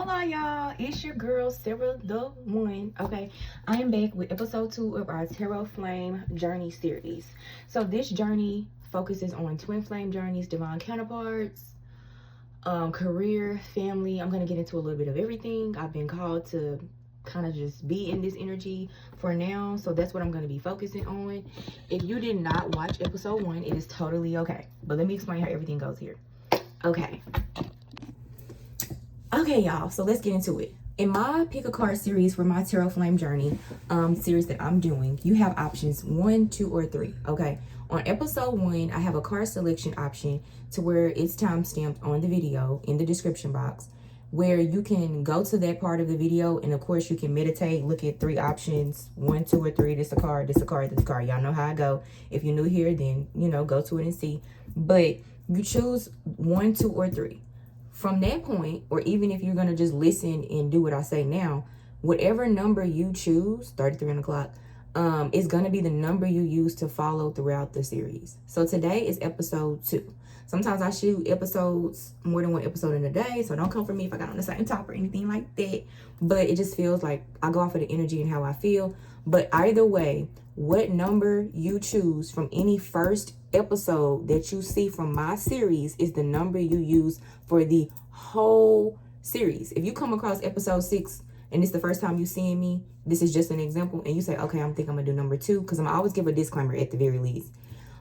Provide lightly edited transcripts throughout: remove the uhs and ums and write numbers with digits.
Hola y'all, it's your girl Sarah the One. Okay, I am back with episode 2 of our Tarot Flame Journey series. So this journey focuses on twin flame journeys, divine counterparts, career, family. I'm going to get into a little bit of everything. I've been called to kind of just be in this energy for now, so that's what I'm going to be focusing on. If you did not watch episode 1, it is totally okay, but let me explain how everything goes here. Okay, y'all, so let's get into it. In my pick a card series for my Tarot Flame Journey series that I'm doing, you have options 1, 2, or 3. Okay, on episode 1, I have a card selection option to where it's time stamped on the video in the description box, where you can go to that part of the video, and of course you can meditate, look at 3 options, 1, 2, or 3. This a card, this a card, this a card. Y'all know how I go. If you're new here, then go to it and see. But you choose 1, 2, or 3. From that point, or even if you're going to just listen and do what I say now, whatever number you choose, 33 on the clock, is going to be the number you use to follow throughout the series. So today is episode 2. Sometimes I shoot episodes, more than one episode in a day, so don't come for me if I got on the same top or anything like that. But it just feels like I go off of the energy and how I feel. But either way, what number you choose from any first episode that you see from my series is the number you use for the whole series. If you come across episode 6 and it's the first time you seeing me, this is just an example, and you say, okay, I'm gonna do number 2, because I'm always give a disclaimer at the very least.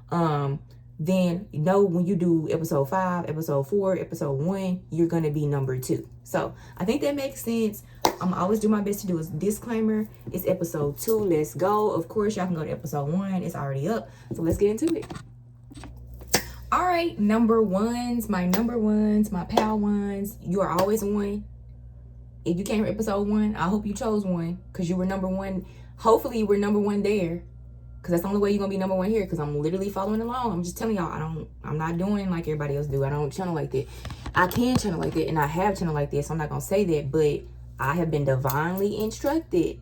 Then when you do episode 5, episode 4, episode 1, you're gonna be number 2. So I think that makes sense. I'm always do my best to do a disclaimer. It's episode 2. Let's go. Of course, y'all can go to episode 1. It's already up. So let's get into it. All right, number ones, my pal ones. You are always 1. If you came from episode 1, I hope you chose 1 because you were number 1. Hopefully, you were number 1 there, because that's the only way you're gonna be number 1 here. Because I'm literally following along. I'm just telling y'all, I'm not doing like everybody else do. I don't channel like that. I can channel like that, and I have channel like that. So I'm not gonna say that, but I have been divinely instructed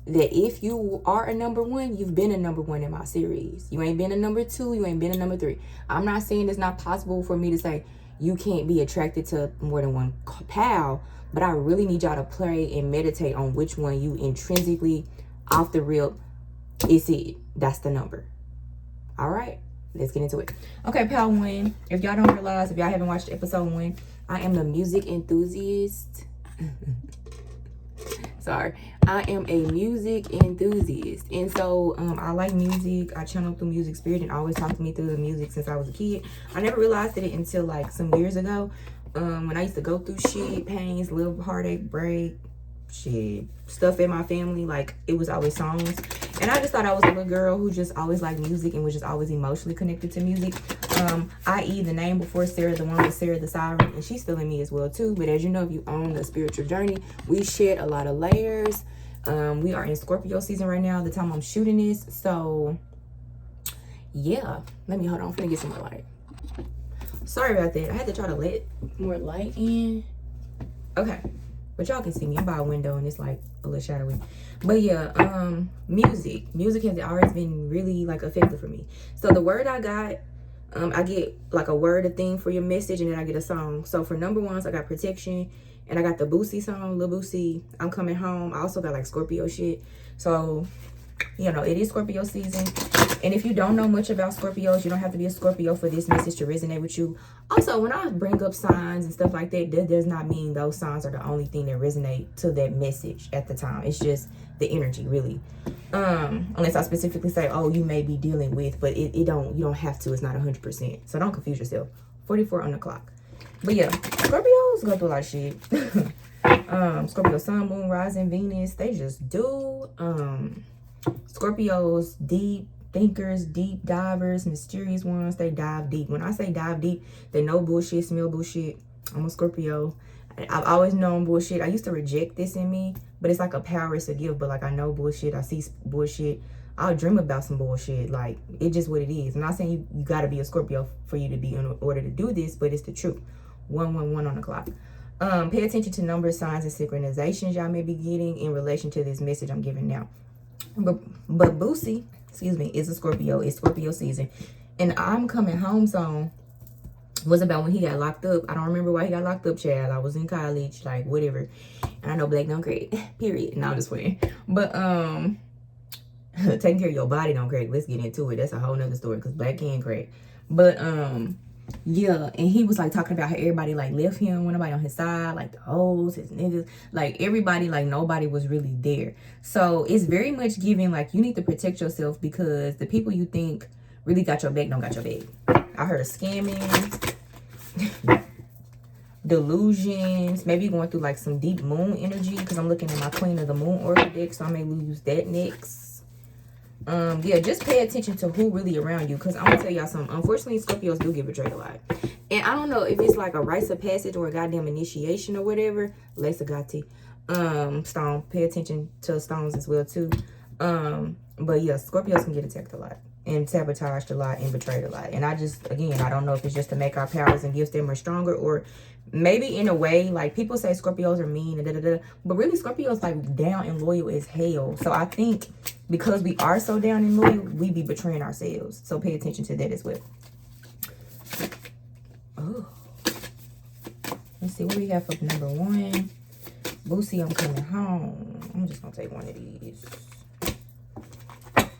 that if you are a number 1, you've been a number 1 in my series. You ain't been a number 2. You ain't been a number 3. I'm not saying it's not possible for me to say you can't be attracted to more than one pal, but I really need y'all to play and meditate on which one you intrinsically, off the rip, is it. That's the number. All right, let's get into it. Okay, pal 1. If y'all don't realize, if y'all haven't watched episode 1, I am a music enthusiast. Sorry, I am a music enthusiast, and so I like music. I channel through music spirit and always talk to me through the music since I was a kid. I never realized it until like some years ago, when I used to go through shit, pains, little heartache, break, shit, stuff in my family. Like, it was always songs, and I just thought I was a little girl who just always liked music and was just always emotionally connected to music. I.e. the name before Sarah the One was Sarah the Siren, and she's feeling me as well too. But as you know, if you own the spiritual journey, we shed a lot of layers. We are in Scorpio season right now, the time I'm shooting this. So yeah, let me hold on. I'm finna get some more light. Sorry about that. I had to try to let more light in. Okay, but y'all can see me. I'm by a window and it's like a little shadowy. But yeah, music has always been really like effective for me. So the word I got, I get like a word, a thing for your message, and then I get a song. So for number 1s, I got protection, and I got the Boosie song, Lil Boosie, I'm Coming Home. I also got like Scorpio shit. So, it is Scorpio season. And if you don't know much about Scorpios, you don't have to be a Scorpio for this message to resonate with you. Also, when I bring up signs and stuff like that, that does not mean those signs are the only thing that resonate to that message at the time. It's just the energy, really. Unless I specifically say, oh, you may be dealing with, but you don't have to. It's not 100%. So don't confuse yourself. 44 on the clock. But yeah, Scorpios go through a lot of shit. Scorpio sun, moon, rising, Venus, they just do. Scorpios, deep thinkers, deep divers, mysterious ones, they dive deep. When I say dive deep, they know bullshit, smell bullshit. I'm a Scorpio. I've always known bullshit. I used to reject this in me, but it's like a power, it's a gift. But like, I know bullshit, I see bullshit, I'll dream about some bullshit. Like, it's just what it is. I'm not saying you got to be a Scorpio for you to be in order to do this, but it's the truth. 111 on the clock. Pay attention to numbers, signs, and synchronizations y'all may be getting in relation to this message I'm giving now. But Boosie, is a Scorpio. It's Scorpio season, and I'm Coming Home song was about when he got locked up. I don't remember why he got locked up, child. I was in college, like whatever. And I know black don't crack. Period. No, I'm just playing. But taking care of your body don't crack. Let's get into it. That's a whole nother story because black can crack. But yeah, and he was like talking about how everybody like left him, when nobody on his side, like the hoes, his niggas, like everybody, like nobody was really there. So it's very much giving like you need to protect yourself because the people you think really got your back don't got your back. I heard of scamming, delusions, maybe going through like some deep moon energy because I'm looking at my Queen of the Moon oracle deck, so I may use that next. Yeah, just pay attention to who really around you because I'm gonna tell y'all something. Unfortunately, Scorpios do get betrayed a lot, and I don't know if it's like a rites of passage or a goddamn initiation or whatever. Lesa Gatti, stone. Pay attention to stones as well too. But yeah, Scorpios can get attacked a lot and sabotaged a lot and betrayed a lot. And I just, again, I don't know if it's just to make our powers and gifts them more stronger or maybe in a way, like people say Scorpios are mean and but really Scorpios like down and loyal as hell. So I think because we are so down and loyal, we be betraying ourselves. So pay attention to that as well. Oh, let's see what we have for number 1. Boosie, I'm coming home. I'm just gonna take one of these.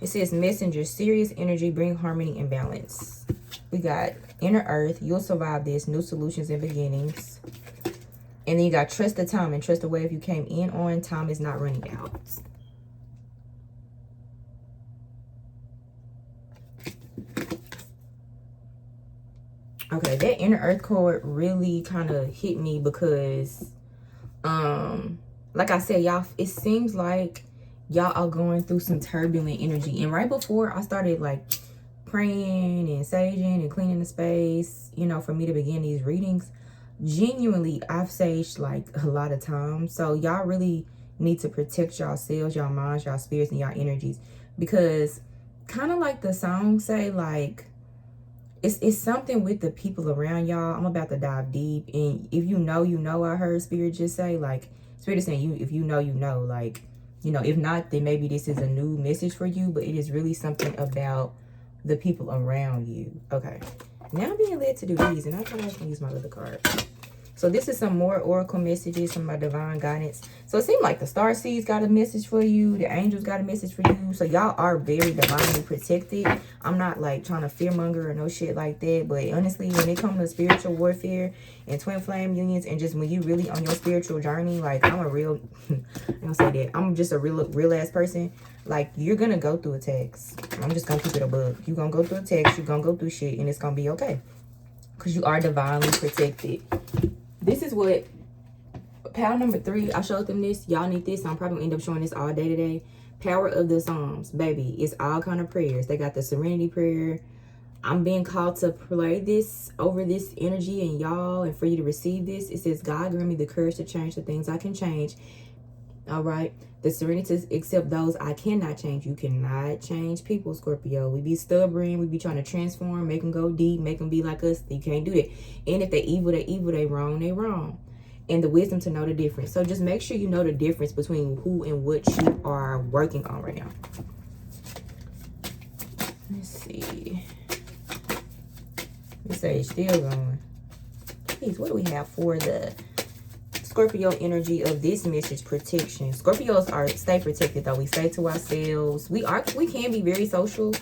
It says messenger, serious energy, bring harmony and balance. We got inner earth, you'll survive this, new solutions and beginnings. And then you got trust the time and trust the wave you came in on. Time is not running out. Okay, that inner earth card really kind of hit me because like I said, y'all, it seems like y'all are going through some turbulent energy. And right before I started like praying and saging and cleaning the space, you know, for me to begin these readings, genuinely I've saged like a lot of times. So y'all really need to protect yourselves, y'all minds, y'all spirits, and y'all energies, because kind of like the song say, like it's something with the people around y'all. I'm about to dive deep, and if you know, you know. I heard Spirit just say, like, Spirit is saying, you, if you know, you know. Like, you know, if not, then maybe this is a new message for you, but it is really something about the people around you. Okay, now I'm being led to do these, and I thought I was gonna use my other card. So this is some more oracle messages from my divine guidance. So it seemed like the star seeds got a message for you. The angels got a message for you. So y'all are very divinely protected. I'm not like trying to fearmonger or no shit like that. But honestly, when it comes to spiritual warfare and twin flame unions, and just when you really on your spiritual journey, like I'm a real, I don't say that, I'm just a real ass person. Like you're gonna go through attacks. I'm just gonna keep it a bug. You're gonna go through attacks. You're gonna go through shit, and it's gonna be okay. Because you are divinely protected. This is what power number 3. I showed them this. Y'all need this. I'm probably gonna end up showing this all day today. Power of the Psalms, baby. It's all kind of prayers. They got the serenity prayer. I'm being called to play this over this energy and y'all, and for you to receive this. It says, God grant me the courage to change the things I can change. All right. The serenity to accept those I cannot change. You cannot change people, Scorpio. We be stubborn. We be trying to transform, make them go deep, make them be like us. You can't do that. And if they evil, they evil. They wrong, they wrong. And the wisdom to know the difference. So just make sure you know the difference between who and what you are working on right now. Let's see. This age still going. Please, what do we have for the Scorpio energy of this message? Protection. Scorpios are stay protected though. We stay to ourselves. We can be very social,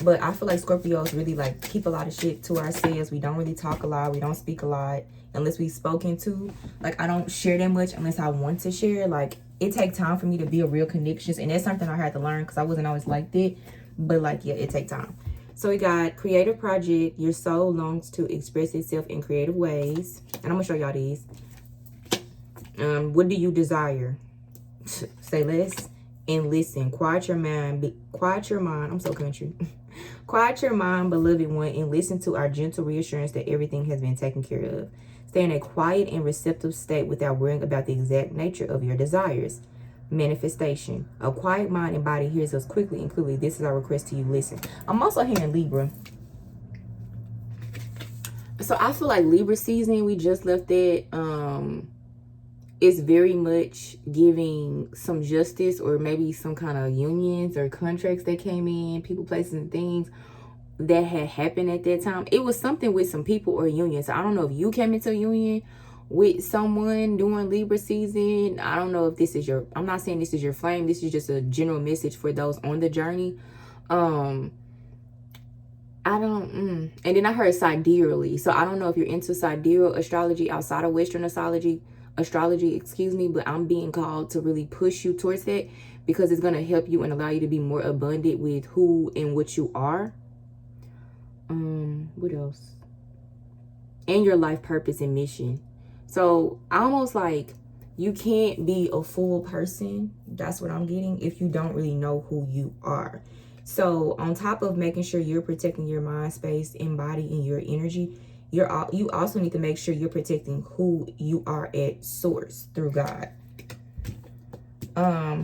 but I feel like Scorpios really like keep a lot of shit to ourselves. We don't really talk a lot. We don't speak a lot unless we spoken to. Like I don't share that much unless I want to share. Like it takes time for me to build real connections, and that's something I had to learn because I wasn't always like that. But like yeah, it takes time. So we got creative project. Your soul longs to express itself in creative ways, and I'm gonna show y'all these. What do you desire? Say less and listen. Quiet your mind. Quiet your mind. I'm so country. Quiet your mind, beloved one, and listen to our gentle reassurance that everything has been taken care of. Stay in a quiet and receptive state without worrying about the exact nature of your desires. Manifestation. A quiet mind and body hears us quickly and clearly. This is our request to you. Listen. I'm also hearing Libra. So I feel like Libra season, we just left that. It's very much giving some justice, or maybe some kind of unions or contracts that came in, people, places, and things. that had happened at that time. It was something with some people or union. So I don't know if you came into a union with someone during Libra season. I don't know if this is your, I'm not saying this is your flame. This is just a general message for those on the journey. And then I heard sidereally. So I don't know if you're into sidereal astrology outside of Western astrology, excuse me, but I'm being called to really push you towards that because it's going to help you and allow you to be more abundant with who and what you are. What else? And your life purpose and mission. So almost like you can't be a full person. That's what I'm getting if you don't really know who you are. So on top of making sure you're protecting your mind space and body and your energy, you also need to make sure you're protecting who you are at source through God.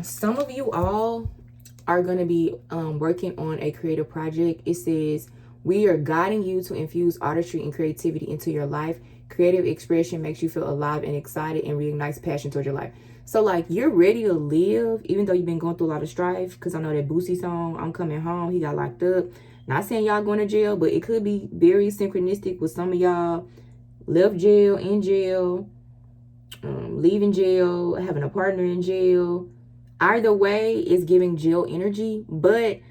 Some of you all are going to be working on a creative project. It says, we are guiding you to infuse artistry and creativity into your life. Creative expression makes you feel alive and excited and reignites passion towards your life. So like you're ready to live, even though you've been going through a lot of strife. Because I know that Boosie song, I'm Coming Home, he got locked up. Not saying y'all going to jail, but it could be very synchronistic with some of y'all left jail, in jail, leaving jail, having a partner in jail. Either way, it's giving jail energy. But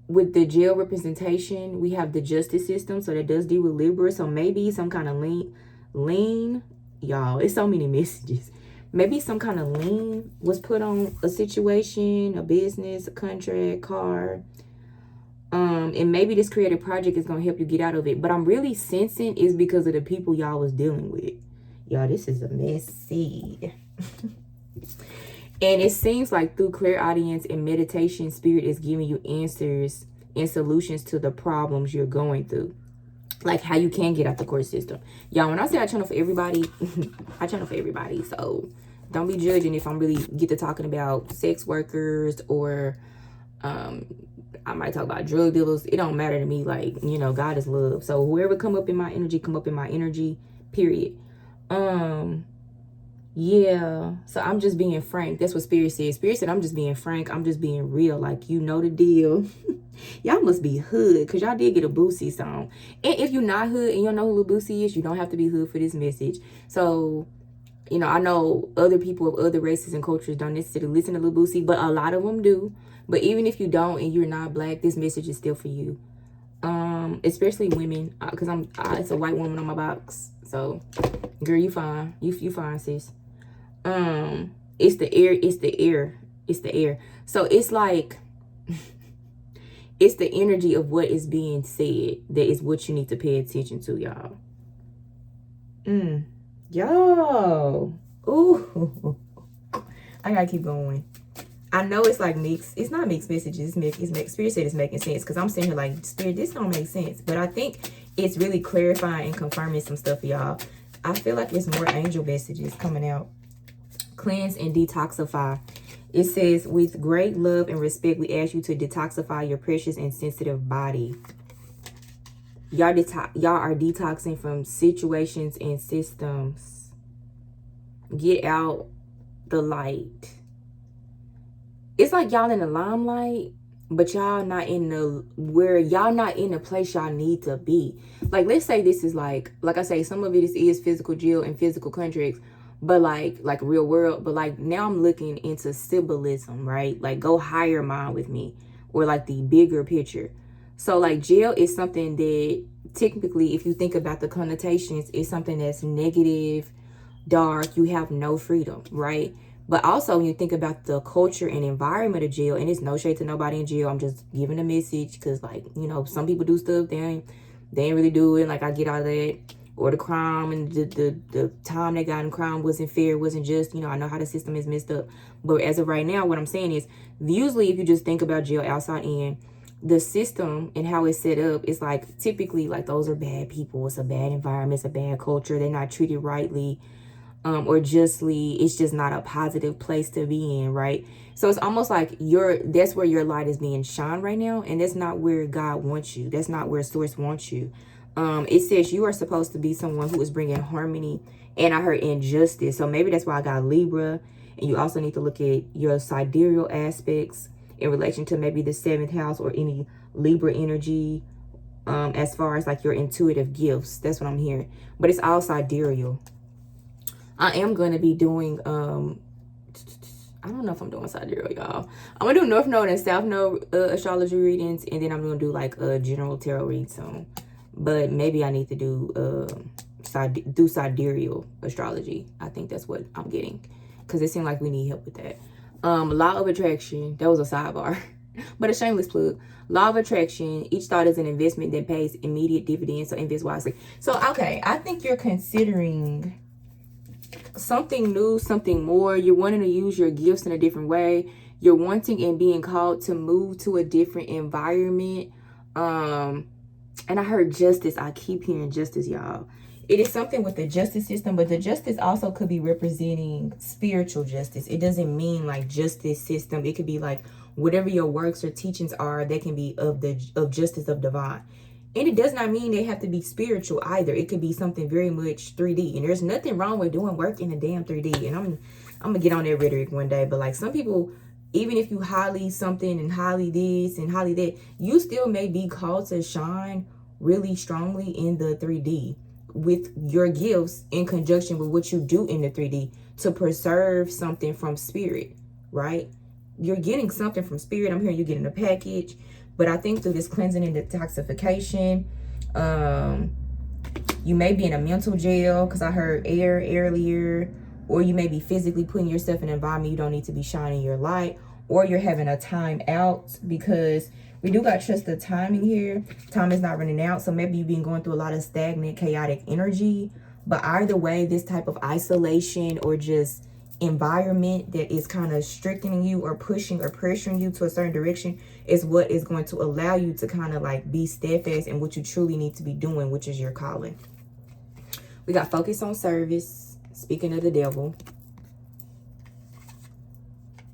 with the jail representation, we have the justice system. So that does deal with Libra. So maybe some kind of lien. Y'all, it's so many messages. Maybe some kind of lien was put on a situation, a business, a contract, car. And maybe this creative project is going to help you get out of it. But I'm really sensing it's because of the people y'all was dealing with. Y'all, this is a messy. And it seems like through clairaudience and meditation, Spirit is giving you answers and solutions to the problems you're going through. Like how you can get out the court system. Y'all, when I say I channel for everybody, I channel for everybody. So don't be judging if I'm really get to talking about sex workers or I might talk about drug dealers. It don't matter to me. Like, you know, God is love. So whoever come up in my energy, period. Yeah, so I'm just being frank. That's what Spirit said. Spirit said, I'm just being frank. I'm just being real. Like, you know the deal. Y'all must be hood because y'all did get a Boosie song. And if you're not hood and you don't know who Lil Boosie is, you don't have to be hood for this message. So, you know, I know other people of other races and cultures don't necessarily listen to Lil Boosie, but a lot of them do. But even if you don't and you're not black, this message is still for you. Especially women, because it's a white woman on my box. So, girl, you fine. You fine, sis. It's the air. So it's like it's the energy of what is being said that is what you need to pay attention to, y'all. Yo. Ooh. I gotta keep going. I know it's like mixed. It's not mixed messages. It's mixed. Spirit said it's making sense because I'm sitting here like, Spirit, this don't make sense. But I think it's really clarifying and confirming some stuff for y'all. I feel like it's more angel messages coming out. Cleanse and detoxify. It says, with great love and respect, we ask you to detoxify your precious and sensitive body. Y'all are detoxing from situations and systems. Get out the light. It's like y'all in the limelight, but y'all not in the place y'all need to be. Like, let's say this is like I say, some of it is physical jail and physical contracts. But like real world, but like now I'm looking into symbolism, right? Like go higher mind with me, or like the bigger picture. So like jail is something that technically, if you think about the connotations, is something that's negative, dark. You have no freedom, right? But also when you think about the culture and environment of jail, and it's no shade to nobody in jail. I'm just giving a message because, like, you know, some people do stuff they ain't really do it. Like I get out of that. Or the crime and the time they got in crime wasn't fair, wasn't just, you know, I know how the system is messed up. But as of right now, what I'm saying is, usually if you just think about jail outside in, the system and how it's set up, it's like typically like those are bad people. It's a bad environment. It's a bad culture. They're not treated rightly or justly. It's just not a positive place to be in, right? So it's almost like that's where your light is being shined right now. And that's not where God wants you. That's not where Source wants you. It says you are supposed to be someone who is bringing harmony, and I heard injustice. So maybe that's why I got Libra. And you also need to look at your sidereal aspects in relation to maybe the 7th house or any Libra energy as far as like your intuitive gifts. That's what I'm hearing. But it's all sidereal. I am going to be doing, I don't know if I'm doing sidereal, y'all. I'm going to do North Node and South Node astrology readings. And then I'm going to do like a general tarot read soon. But maybe I need to do sidereal astrology. I think that's what I'm getting. Because it seems like we need help with that. Law of attraction. That was a sidebar. But a shameless plug. Law of attraction. Each thought is an investment that pays immediate dividends. So invest wisely. So, okay. I think you're considering something new, something more. You're wanting to use your gifts in a different way. You're wanting and being called to move to a different environment. And I heard justice. I keep hearing justice, y'all. It is something with the justice system, but the justice also could be representing spiritual justice. It doesn't mean like justice system. It could be like whatever your works or teachings are, they can be of justice of divine. And it does not mean they have to be spiritual either. It could be something very much 3D. And there's nothing wrong with doing work in the damn 3D. And I'm gonna get on that rhetoric one day. But like some people, even if you highly something and highly this and highly that, you still may be called to shine really strongly in the 3D with your gifts in conjunction with what you do in the 3D to preserve something from spirit, right? You're getting something from spirit. I'm hearing you're getting a package. But I think through this cleansing and detoxification, you may be in a mental jail because I heard air earlier, or you may be physically putting yourself in an environment you don't need to be shining your light, or you're having a time out because we do got trust the timing here. Time is not running out. So maybe you've been going through a lot of stagnant, chaotic energy. But either way, this type of isolation or just environment that is kind of strictening you or pushing or pressuring you to a certain direction is what is going to allow you to kind of like be steadfast in what you truly need to be doing, which is your calling. We got focus on service. Speaking of the devil,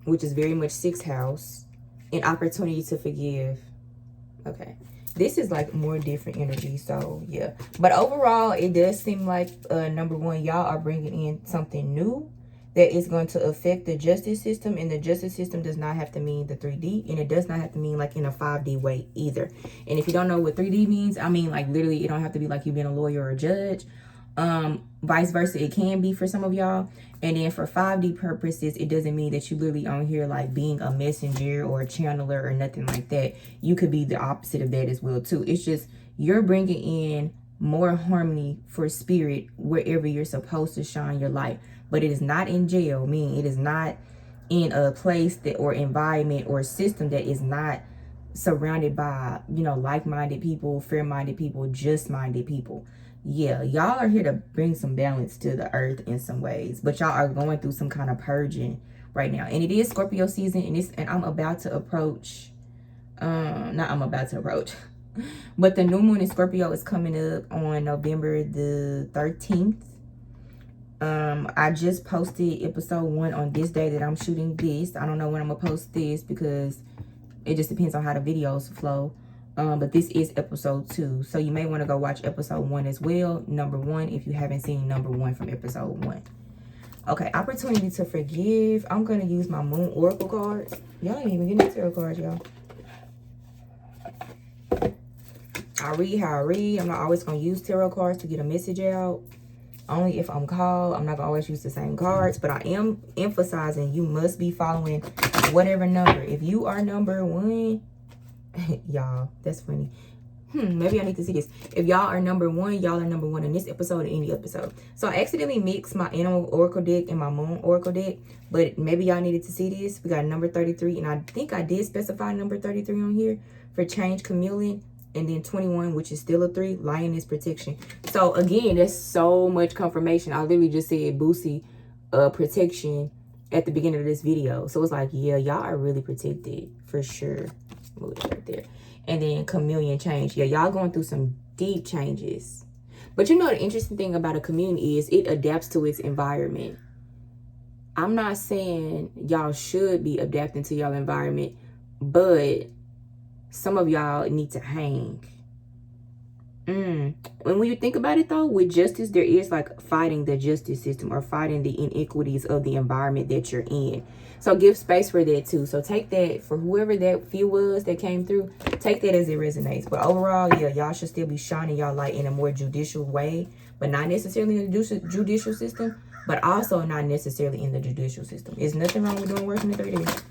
which is very much 6th house. An opportunity to forgive. Okay. This is like more different energy. So, yeah. But overall, it does seem like, number one, y'all are bringing in something new that is going to affect the justice system. And the justice system does not have to mean the 3D. And it does not have to mean like in a 5D way either. And if you don't know what 3D means, I mean like literally it don't have to be like you've been a lawyer or a judge. Vice versa, it can be for some of y'all. And then for 5D purposes, it doesn't mean that you literally on here like being a messenger or a channeler or nothing like that. You could be the opposite of that as well too. It's just you're bringing in more harmony for spirit wherever you're supposed to shine your light. But it is not in jail, meaning it is not in a place that or environment or system that is not surrounded by, you know, like-minded people, fair-minded people, just-minded people. Yeah, y'all are here to bring some balance to the earth in some ways, but y'all are going through some kind of purging right now. And it is Scorpio season, and I'm about to approach, but the new moon in Scorpio is coming up on November the 13th. I just posted episode 1 on this day that I'm shooting this. I don't know when I'm gonna post this because it just depends on how the videos flow. But this is episode 2. So you may want to go watch episode 1 as well. Number 1, if you haven't seen number 1 from episode 1. Okay, opportunity to forgive. I'm going to use my moon oracle cards. Y'all ain't even getting the tarot cards, y'all. I read how I read. I'm not always going to use tarot cards to get a message out. Only if I'm called. I'm not going to always use the same cards. But I am emphasizing you must be following whatever number. If you are number 1... y'all, that's funny. Maybe I need to see this. If y'all are number 1, y'all are number 1 in this episode or any episode. So I accidentally mixed my animal oracle deck and my moon oracle deck, but maybe y'all needed to see this. We got number 33, and I think I did specify number 33 on here for change, chameleon, and then 21, which is still a 3, lioness protection. So again, there's so much confirmation. I literally just said Boosie protection at the beginning of this video. So it's like, yeah, y'all are really protected for sure. Move it right there. And then chameleon change. Yeah, y'all going through some deep changes. But you know the interesting thing about a chameleon is it adapts to its environment. I'm not saying y'all should be adapting to y'all environment, but some of y'all need to hang. And when you think about it though, with justice, there is like fighting the justice system or fighting the inequities of the environment that you're in. So give space for that too. So take that for whoever that few was that came through, take that as it resonates. But overall, yeah, y'all should still be shining y'all light in a more judicial way, but not necessarily in the judicial system, but also not necessarily in the judicial system. There's nothing wrong with doing work in the 3D.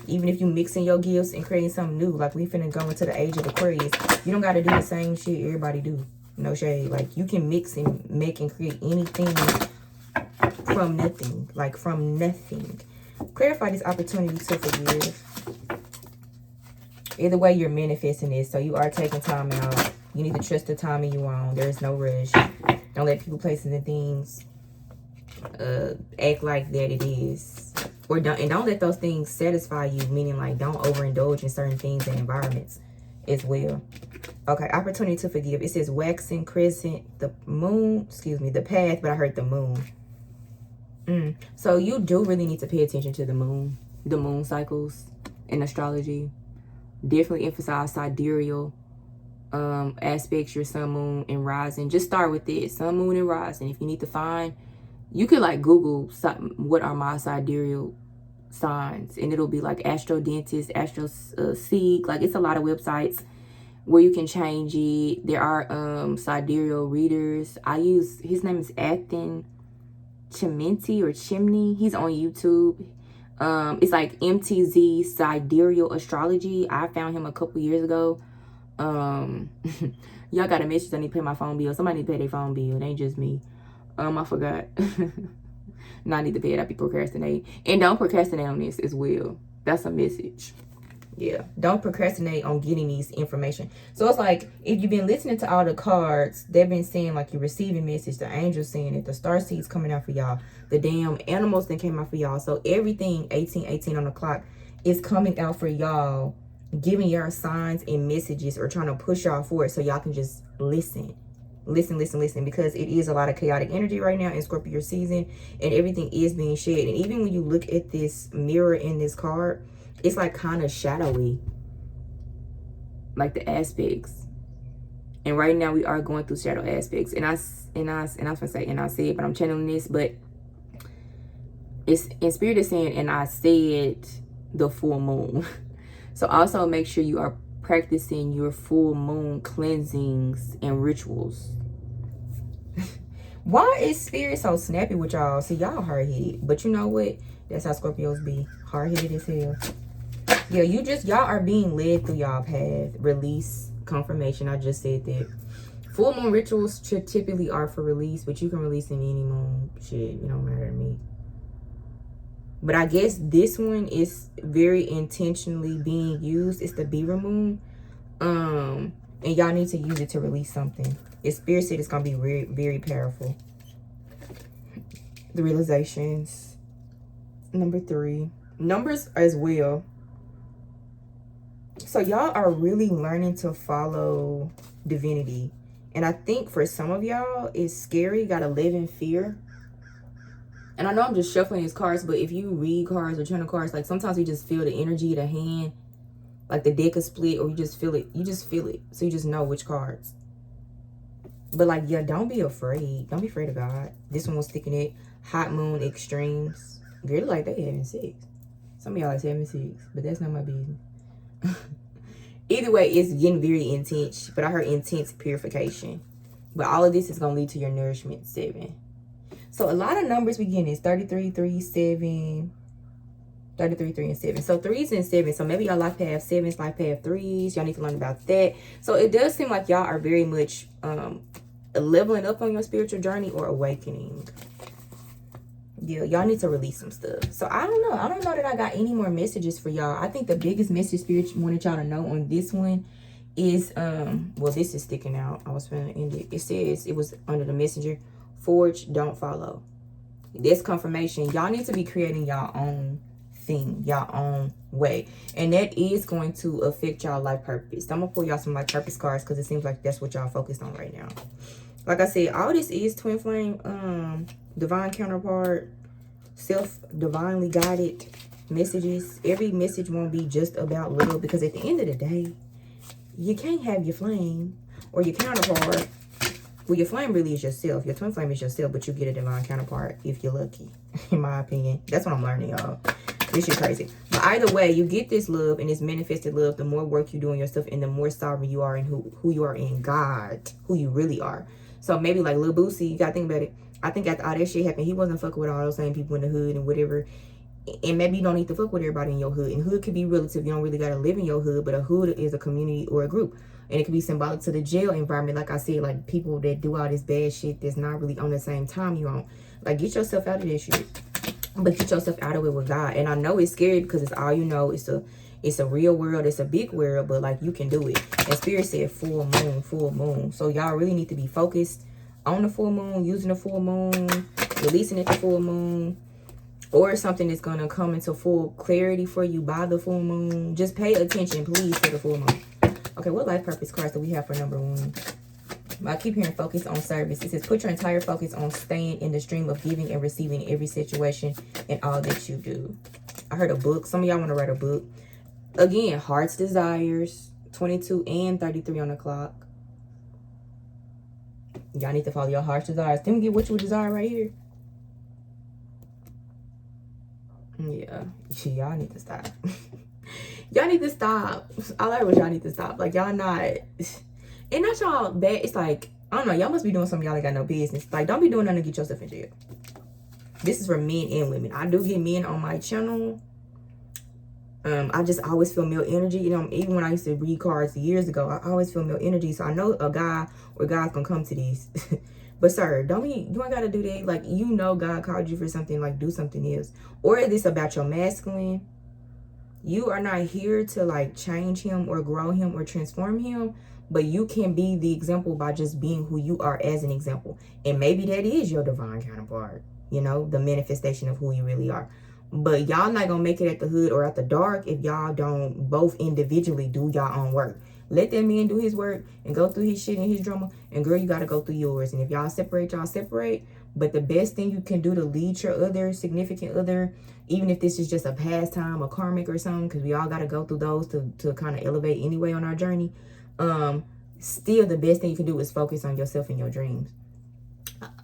Even if you mixing your gifts and creating something new, like we finna go into the age of Aquarius, you don't got to do the same shit everybody do. No shade. Like you can mix and make and create anything from nothing. Like from nothing. Clarify this opportunity to forgive. Either way, you're manifesting this, so you are taking time out. You need to trust the timing you on. There's no rush. Don't let people, places, and things act like that it is. Or don't let those things satisfy you, meaning like don't overindulge in certain things and environments as well. Okay, opportunity to forgive. It says waxing crescent, the moon, excuse me, the path, but I heard the moon. So you do really need to pay attention to the moon cycles in astrology. Definitely emphasize sidereal aspects, your sun, moon, and rising. Just start with it, sun, moon, and rising. If you need to find, you could like Google what are my sidereal signs, and it'll be like Astro Dentist, Astro Seek. Like it's a lot of websites where you can change it. There are sidereal readers. I use, his name is Athen Chimney or Chimney. He's on YouTube. It's like MTZ Sidereal Astrology. I found him a couple years ago. Y'all got a message. I need to pay my phone bill. Somebody need to pay their phone bill. It ain't just me. I forgot. No, I need to pay it. I be procrastinating. And don't procrastinate on this as well. That's a message. Yeah, don't procrastinate on getting these information. So it's like, if you've been listening to all the cards, they've been saying like you're receiving message, the angels saying it, the star seeds coming out for y'all, the damn animals that came out for y'all. So everything 1818 on the clock is coming out for y'all, giving y'all signs and messages or trying to push y'all forward so y'all can just listen. Listen, because it is a lot of chaotic energy right now in Scorpio season, and everything is being shed. And even when you look at this mirror in this card, it's like kind of shadowy, like the aspects. And right now we are going through shadow aspects. And I was gonna say, and I said, but I'm channeling this, but it's in spirit is saying, and I said the full moon. So also make sure you are practicing your full moon cleansings and rituals. Why is spirit so snappy with y'all? See, y'all hard-headed, but you know what? That's how Scorpios be. Hard-headed as hell. Yeah, y'all are being led through y'all path. Release, confirmation. I just said that. Full moon rituals typically are for release, but you can release in any moon. Shit, it don't matter to me. But I guess this one is very intentionally being used. It's the Beaver moon. And y'all need to use it to release something. It's spirit said it's gonna be very, very powerful. The realizations. Number 3. Numbers as well. So y'all are really learning to follow divinity. And I think for some of y'all, it's scary. You gotta live in fear. And I know I'm just shuffling these cards, but if you read cards or channel cards, like sometimes you just feel the energy of the hand. Like the deck is split, or you just feel it. You just feel it. So you just know which cards. But like, yeah, don't be afraid. Don't be afraid of God. This one was sticking it. Hot moon extremes. Really like they having sex. Some of y'all is having sex, but that's not my business. Either way, it's getting very intense. But I heard intense purification. But all of this is going to lead to your nourishment 7. So a lot of numbers we getting is 33, 3, 7. 33, 3, and 7. So 3s and 7. So maybe y'all life path 7s, life path 3s. Y'all need to learn about that. So it does seem like y'all are very much leveling up on your spiritual journey or awakening. Yeah, y'all need to release some stuff. So I don't know. I don't know that I got any more messages for y'all. I think the biggest message Spirit wanted y'all to know on this one is, well, this is sticking out. I was going to end it. It says, it was under the messenger, forge, don't follow. That's confirmation. Y'all need to be creating y'all own thing, y'all own way. And that is going to affect y'all life purpose. I'm going to pull y'all some life purpose cards because it seems like that's what y'all focused on right now. Like I said, all this is twin flame, divine counterpart, divinely guided messages. Every message won't be just about love, because at the end of the day, you can't have your flame or your counterpart. Well, your flame really is yourself. Your twin flame is yourself, but you get a divine counterpart if you're lucky, in my opinion. That's what I'm learning, y'all. This shit crazy. But either way, you get this love and this manifested love. The more work you do on yourself and the more sovereign you are in who you are in God, who you really are. So maybe like Lil Boosie, you gotta think about it. I think after all that shit happened, he wasn't fucking with all those same people in the hood and whatever. And maybe you don't need to fuck with everybody in your hood. And hood could be relative. You don't really gotta live in your hood, but a hood is a community or a group. And it can be symbolic to the jail environment. Like I said, like people that do all this bad shit that's not really on the same time you on. Like, get yourself out of that shit. But get yourself out of it with God. And I know it's scary because it's all you know. It's a real world. It's a big world. But, like, you can do it. And Spirit said full moon, full moon. So, y'all really need to be focused on the full moon, using the full moon, releasing it the full moon. Or something that's going to come into full clarity for you by the full moon. Just pay attention, please, to the full moon. Okay, what life purpose cards do we have for number 1? I keep hearing focus on service. It says, put your entire focus on staying in the stream of giving and receiving every situation and all that you do. I heard a book. Some of y'all want to write a book. Again, heart's desires, 22 and 33 on the clock. Y'all need to follow your heart's desires. Let me get what you desire right here. Yeah, y'all need to stop. Y'all need to stop. All I was y'all need to stop. Like, y'all not... And not y'all bad. It's like, I don't know. Y'all must be doing something y'all ain't got no business. Like, don't be doing nothing to get yourself in jail. This is for men and women. I do get men on my channel. I just always feel male energy. You know, even when I used to read cards years ago, I always feel male energy. So I know a guy or guys gonna come to these. But sir, you ain't gotta do that. Like, you know God called you for something. Like, do something else. Or is this about your masculine? You are not here to, like, change him or grow him or transform him. But you can be the example by just being who you are as an example. And maybe that is your divine counterpart. You know, the manifestation of who you really are. But y'all not going to make it at the hood or at the dark if y'all don't both individually do y'all own work. Let that man do his work and go through his shit and his drama. And girl, you got to go through yours. And if y'all separate, y'all separate. But the best thing you can do to lead your other significant other, even if this is just a pastime, a karmic or something, because we all got to go through those to kind of elevate anyway on our journey. Still the best thing you can do is focus on yourself and your dreams.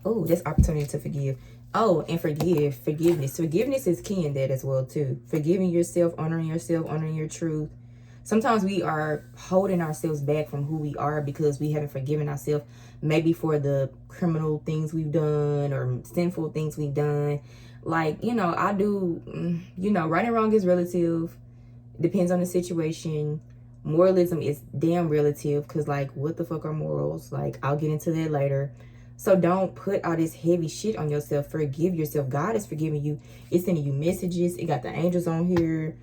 Oh, that's opportunity to forgive. Oh, and forgiveness. Forgiveness is key in that as well too. Forgiving yourself, honoring your truth. Sometimes we are holding ourselves back from who we are because we haven't forgiven ourselves, maybe for the criminal things we've done or sinful things we've done. Like, you know, I do, you know, right and wrong is relative. Depends on the situation. Moralism is damn relative because, like, what the fuck are morals? Like, I'll get into that later. So don't put all this heavy shit on yourself. Forgive yourself. God is forgiving you. It's sending you messages. It got the angels on here.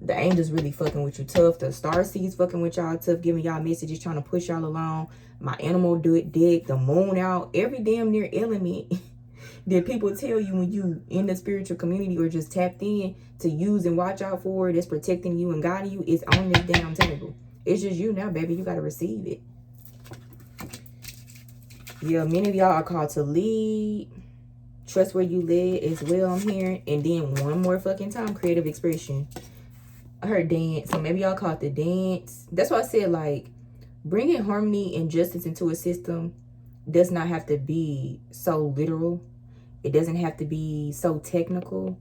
The angels really fucking with you tough. The star seeds fucking with y'all tough, giving y'all messages, trying to push y'all along. My animal do it, dig the moon out. Every damn near element that people tell you when you in the spiritual community or just tapped in to use and watch out for, that's protecting you and guiding you, is on this damn table. It's just you now, baby. You got to receive it. Yeah, many of y'all are called to lead. Trust where you led as well, I'm hearing. And then one more fucking time, creative expression. I heard dance. So maybe y'all called the dance. That's why I said, like, bringing harmony and justice into a system does not have to be so literal. It doesn't have to be so technical.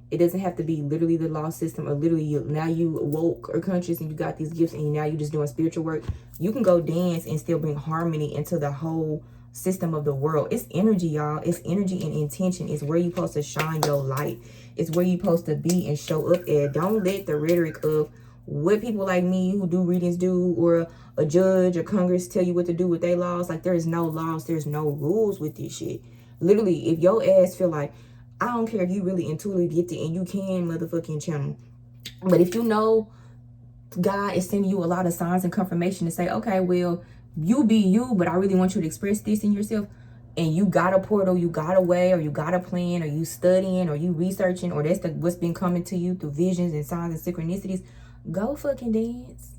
It doesn't have to be literally the law system or literally now you woke or conscious and you got these gifts and now you're just doing spiritual work. You can go dance and still bring harmony into the whole system of the world. It's energy, y'all. It's energy and intention. It's where you're supposed to shine your light. It's where you're supposed to be and show up at. Don't let the rhetoric of what people like me who do readings do, or a judge or Congress tell you what to do with their laws. Like, there is no laws. There's no rules with this shit. Literally, if your ass feel like, I don't care if you really intuitively get it and you can motherfucking channel. But if you know God is sending you a lot of signs and confirmation to say, okay, well, you be you, but I really want you to express this in yourself. And you got a portal, you got a way, or you got a plan, or you studying, or you researching, or that's what's been coming to you through visions and signs and synchronicities. Go fucking dance.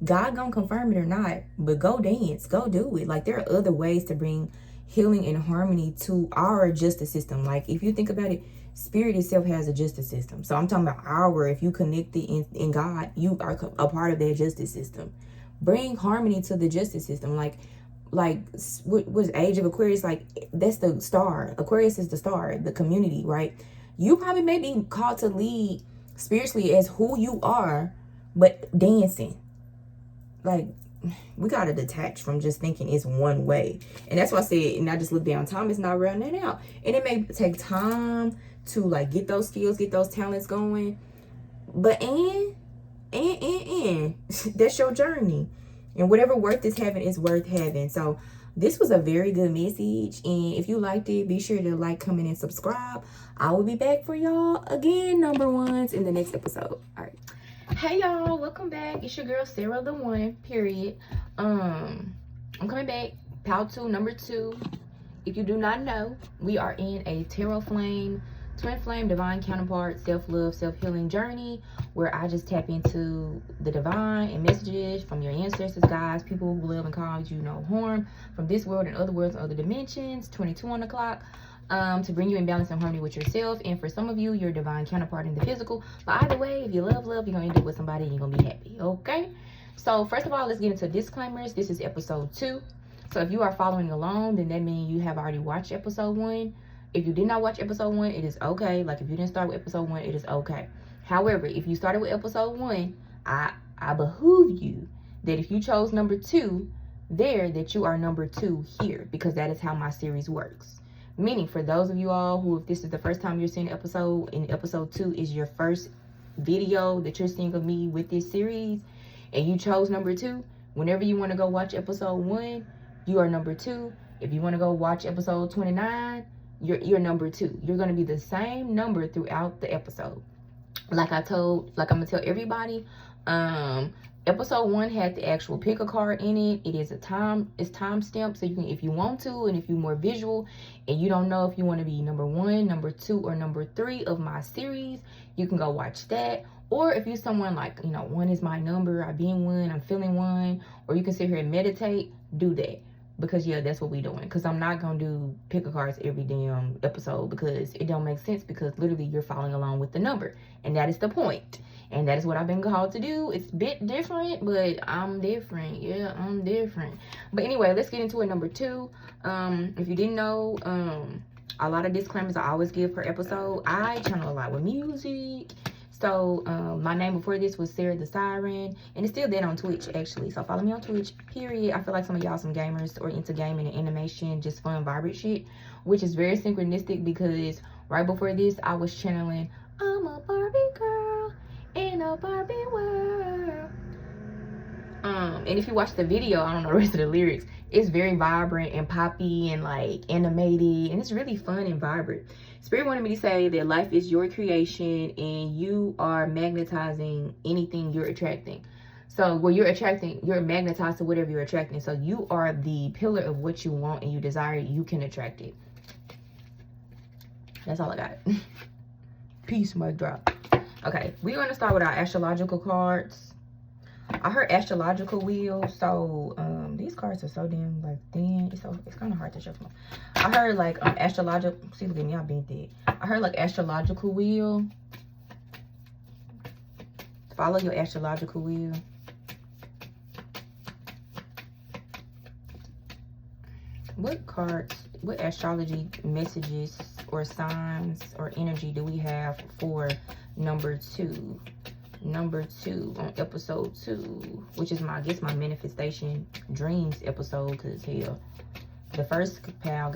God gonna confirm it or not, but go dance. Go do it. Like, there are other ways to bring healing and harmony to our justice system. Like, if you think about it, spirit itself has a justice system. So I'm talking about if you connect it in God, you are a part of that justice system. bring harmony to the justice system. Like what was age of Aquarius? Like, that's the star. Aquarius is the star, the community, right? You probably may be called to lead spiritually as who you are, but dancing. Like, we gotta detach from just thinking it's one way. And that's why I said, and I just look down, time is not running out. And it may take time to like get those skills, get those talents going. But that's your journey. And whatever worth is having is worth having. So this was a very good message. And if you liked it, be sure to like, comment, and subscribe. I will be back for y'all again, number ones, in the next episode. All right. Hey y'all, welcome back. It's your girl Sarah the One, period. I'm coming back, Pow 2, number 2. If you do not know, we are in a tarot flame, twin flame, divine counterpart, self-love, self-healing journey where I just tap into the divine and messages from your ancestors, guys, people who live and cause you no harm, from this world and other worlds and other dimensions, 22 on the clock. To bring you in balance and harmony with yourself, and for some of you, your divine counterpart in the physical. But either way, if you love, you're gonna end up with somebody and you're gonna be happy. Okay, so first of all, let's get into disclaimers. This is episode 2, so if you are following along, then that means you have already watched episode 1. If you did not watch episode 1, it is okay. Like, if you didn't start with episode 1, it is okay. However, if you started with episode 1, I behoove you that if you chose number 2 there, that you are number 2 here, because that is how my series works. Meaning, for those of you all who, if this is the first time you're seeing an episode, and episode 2 is your first video that you're seeing of me with this series, and you chose number 2, whenever you want to go watch episode 1, you are number 2. If you want to go watch episode 29, you're number 2. You're going to be the same number throughout the episode. Like I'm gonna tell everybody, episode 1 had the actual pick a card in it. It is it's time stamped, so you can, if you want to, and if you're more visual and you don't know if you want to be number 1, number 2, or number 3 of my series, you can go watch that. Or if you're someone like, 1 is my number, I've been 1, I'm feeling 1, or you can sit here and meditate, do that. Because yeah, that's what we doing. Because I'm not gonna do pick a cards every damn episode, because it don't make sense, because literally you're following along with the number, and that is the point. And that is what I've been called to do. It's a bit different, but I'm different. Yeah, I'm different. But anyway, let's get into it. Number 2. If you didn't know, a lot of disclaimers I always give per episode. I channel a lot with music. So my name before this was Sarah the Siren, and it's still dead on Twitch, actually. So follow me on Twitch, period. I feel like some of y'all some gamers or into gaming and animation, just fun, vibrant shit, which is very synchronistic, because right before this, I was channeling, I'm a Barbie girl in a Barbie world. And if you watch the video, I don't know the rest of the lyrics, it's very vibrant and poppy and like animated, and it's really fun and vibrant. Spirit wanted me to say that life is your creation, and you are magnetizing anything you're attracting. So what you're attracting, you're magnetized to whatever you're attracting. So you are the pillar of what you want and you desire, you can attract it. That's all I got. Peace, mic drop. Okay, we're going to start with our astrological cards. I heard astrological wheel, so these cards are so damn like thin. It's kind of hard to shuffle. I heard like astrological. See, look at me, I bent it. I heard like astrological wheel. Follow your astrological wheel. What cards, what astrology messages or signs or energy do we have for number 2? Number 2 on episode 2, which is my manifestation dreams episode, because hell, the first pal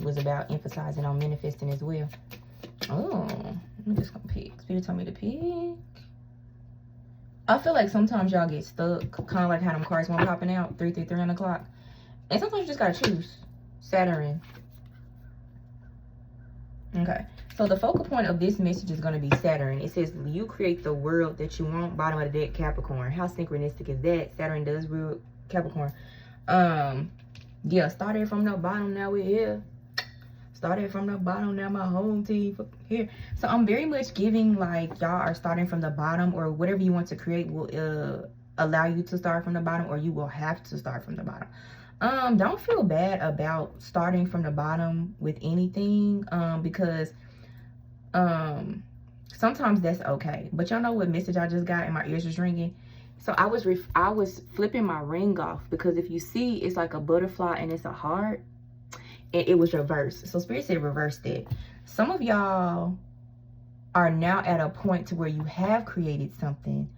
was about emphasizing on manifesting as well. Oh, I'm just gonna pick. Spirit told me to pick. I feel like sometimes y'all get stuck, kind of like how them cards were popping out 3 on the clock, and sometimes you just gotta choose. Saturn. Okay. So the focal point of this message is going to be Saturn. It says, you create the world that you want. Bottom of the deck, Capricorn. How synchronistic is that? Saturn does rule Capricorn. Yeah, started from the bottom, now we're here. Started from the bottom, now my home team here. So I'm very much giving like y'all are starting from the bottom, or whatever you want to create will allow you to start from the bottom, or you will have to start from the bottom. Don't feel bad about starting from the bottom with anything, because sometimes that's okay. But y'all know what message I just got and my ears was ringing? So I was flipping my ring off, because if you see, it's like a butterfly and it's a heart, and it was reversed. So Spirit said reversed it. Some of y'all are now at a point to where you have created something.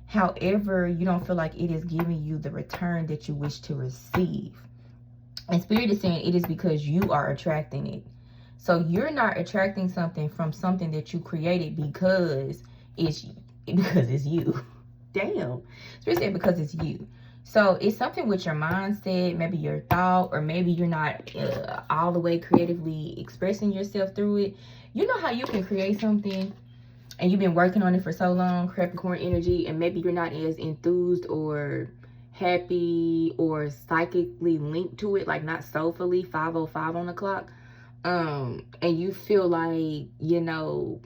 However, you don't feel like it is giving you the return that you wish to receive. And Spirit is saying it is because you are attracting it. So you're not attracting something from something that you created because it's you. Damn. Spirit said because it's you. So it's something with your mindset, maybe your thought, or maybe you're not all the way creatively expressing yourself through it. You know how you can create something and you've been working on it for so long, Capricorn energy, and maybe you're not as enthused or happy or psychically linked to it, like not soulfully, 5:05 on the clock. And you feel like, you know,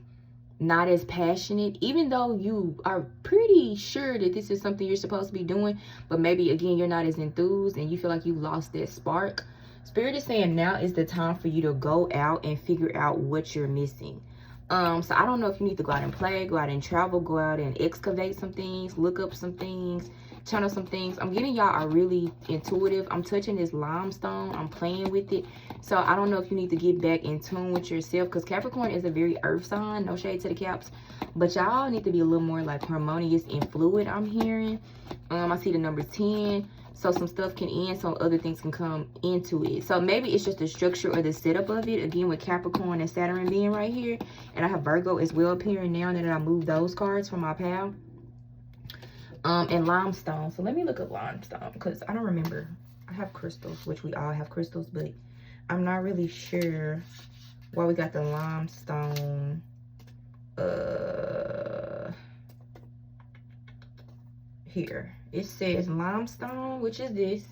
not as passionate, even though you are pretty sure that this is something you're supposed to be doing, but maybe again you're not as enthused and you feel like you lost that spark. Spirit is saying now is the time for you to go out and figure out what you're missing. So I don't know if you need to go out and play, go out and travel, go out and excavate some things, look up some things, channel some things. I'm getting y'all are really intuitive. I'm touching this limestone, I'm playing with it. So I don't know if you need to get back in tune with yourself, because Capricorn is a very earth sign, no shade to the Caps, but y'all need to be a little more like harmonious and fluid, I'm hearing. I see the number 10. So some stuff can end, so other things can come into it. So maybe it's just the structure or the setup of it. Again, with Capricorn and Saturn being right here. And I have Virgo as well appearing now that I moved those cards from my pal. And limestone. So let me look up limestone, because I don't remember. I have crystals, which we all have crystals, but I'm not really sure why we got the limestone. Here it says limestone, which is this,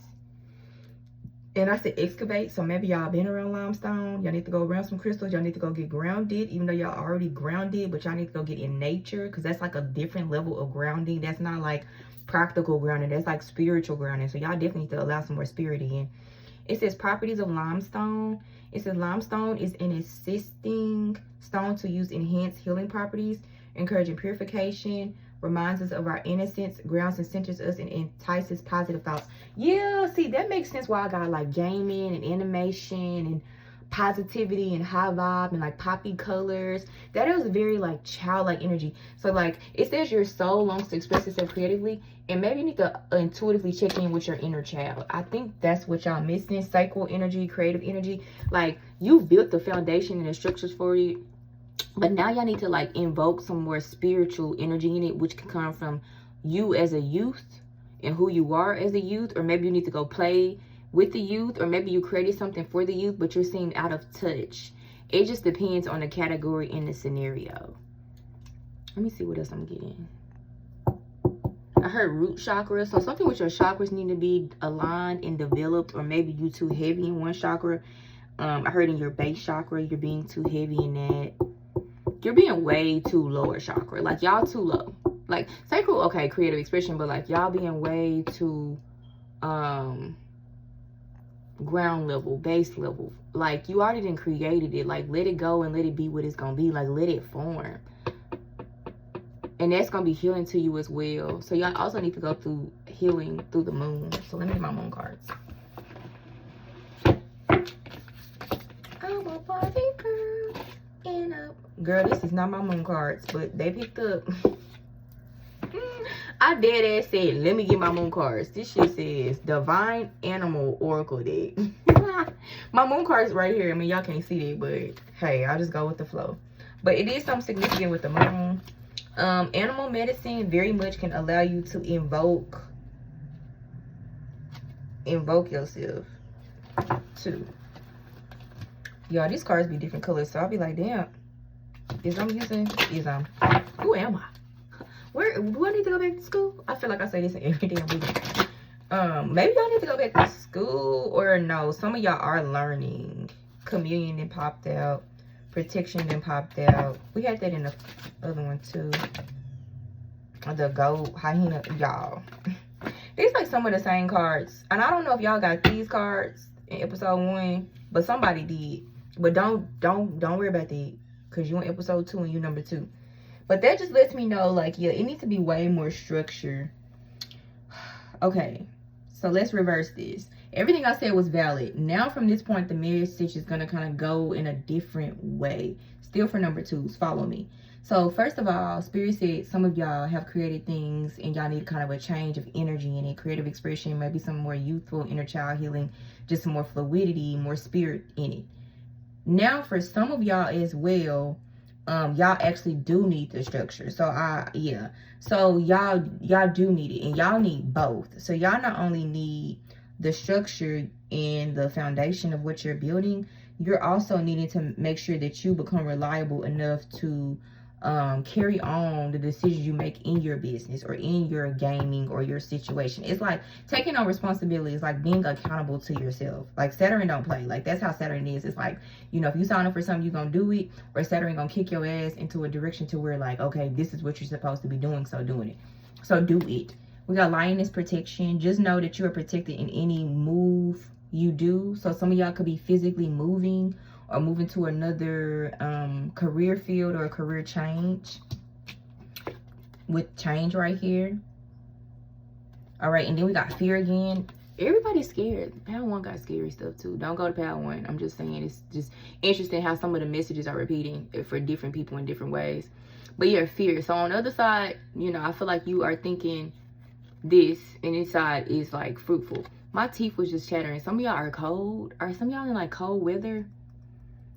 and I said excavate, so maybe y'all been around limestone. Y'all need to go around some crystals. Y'all need to go get grounded, even though y'all already grounded, but y'all need to go get in nature, because that's like a different level of grounding. That's not like practical grounding, that's like spiritual grounding. So y'all definitely need to allow some more spirit in. It says properties of limestone. It says limestone is an assisting stone to use enhanced healing properties, encouraging purification, reminds us of our innocence, grounds and centers us, and entices positive thoughts. Yeah, see, that makes sense why I got like gaming and animation and positivity and high vibe and like poppy colors. That is very like childlike energy. So like it says your soul longs to express itself creatively, and maybe you need to intuitively check in with your inner child. I think that's what y'all missing. Sacral energy, creative energy. Like you've built the foundation and the structures for you, but now y'all need to like invoke some more spiritual energy in it, which can come from you as a youth and who you are as a youth. Or maybe you need to go play with the youth, or maybe you created something for the youth, but you're seeing out of touch. It just depends on the category and the scenario. Let me see what else I'm getting. I heard root chakra. So something with your chakras need to be aligned and developed, or maybe you too heavy in one chakra. I heard in your base chakra, you're being too heavy in that. You're being way too lower chakra. Like y'all too low. Like sacral, okay, creative expression, but like y'all being way too ground level, base level. Like you already done created it. Like let it go and let it be what it's gonna be. Like let it form. And that's gonna be healing to you as well. So y'all also need to go through healing through the moon. So let me get my moon cards. I'm a party girl in a... Girl, this is not my moon cards, but they picked up. I dead ass said, let me get my moon cards. This shit says Divine Animal Oracle deck. My moon cards right here. I mean, y'all can't see it, but hey, I'll just go with the flow. But it is something significant with the moon. Animal medicine very much can allow you to invoke yourself too. Y'all, these cards be different colors, so I'll be like, damn, who am I? Where do I need to go back to school? I feel like I say this in every damn video. Maybe y'all need to go back to school, or no, some of y'all are learning. Communion then popped out. Protection then popped out. We had that in the other one too. The goat, hyena, y'all. These like some of the same cards. And I don't know if y'all got these cards in episode 1, but somebody did. But don't worry about that, because you in episode 2 and you number 2. But that just lets me know, like, yeah, it needs to be way more structure Okay, so let's reverse this. Everything I said was valid. Now from this point, the message is going to kind of go in a different way. Still for number twos, follow me. So first of all, Spirit said some of y'all have created things and y'all need kind of a change of energy in it, creative expression, maybe some more youthful inner child healing, just some more fluidity, more spirit in it. Now for some of y'all as well, y'all actually do need the structure. So so y'all do need it, and y'all need both. So y'all not only need the structure and the foundation of what you're building, you're also needing to make sure that you become reliable enough to carry on the decisions you make in your business or in your gaming or your situation. It's like taking on responsibility. It's like being accountable to yourself. Like Saturn don't play. Like that's how Saturn is. It's like, you know, if you sign up for something, you're gonna do it, or Saturn gonna kick your ass into a direction to where like, okay, this is what you're supposed to be doing, so doing it. So do it. We got lioness protection. Just know that you are protected in any move you do. So some of y'all could be physically moving or moving to another career field or a career change with change right here. All right, and then we got fear again. Everybody's scared. Pile 1 got scary stuff too. Don't go to Pile 1. I'm just saying, it's just interesting how some of the messages are repeating for different people in different ways. But yeah, fear. So on the other side, you know, I feel like you are thinking this, and inside is like fruitful. My teeth was just chattering. Some of y'all are cold. Are some of y'all in like cold weather?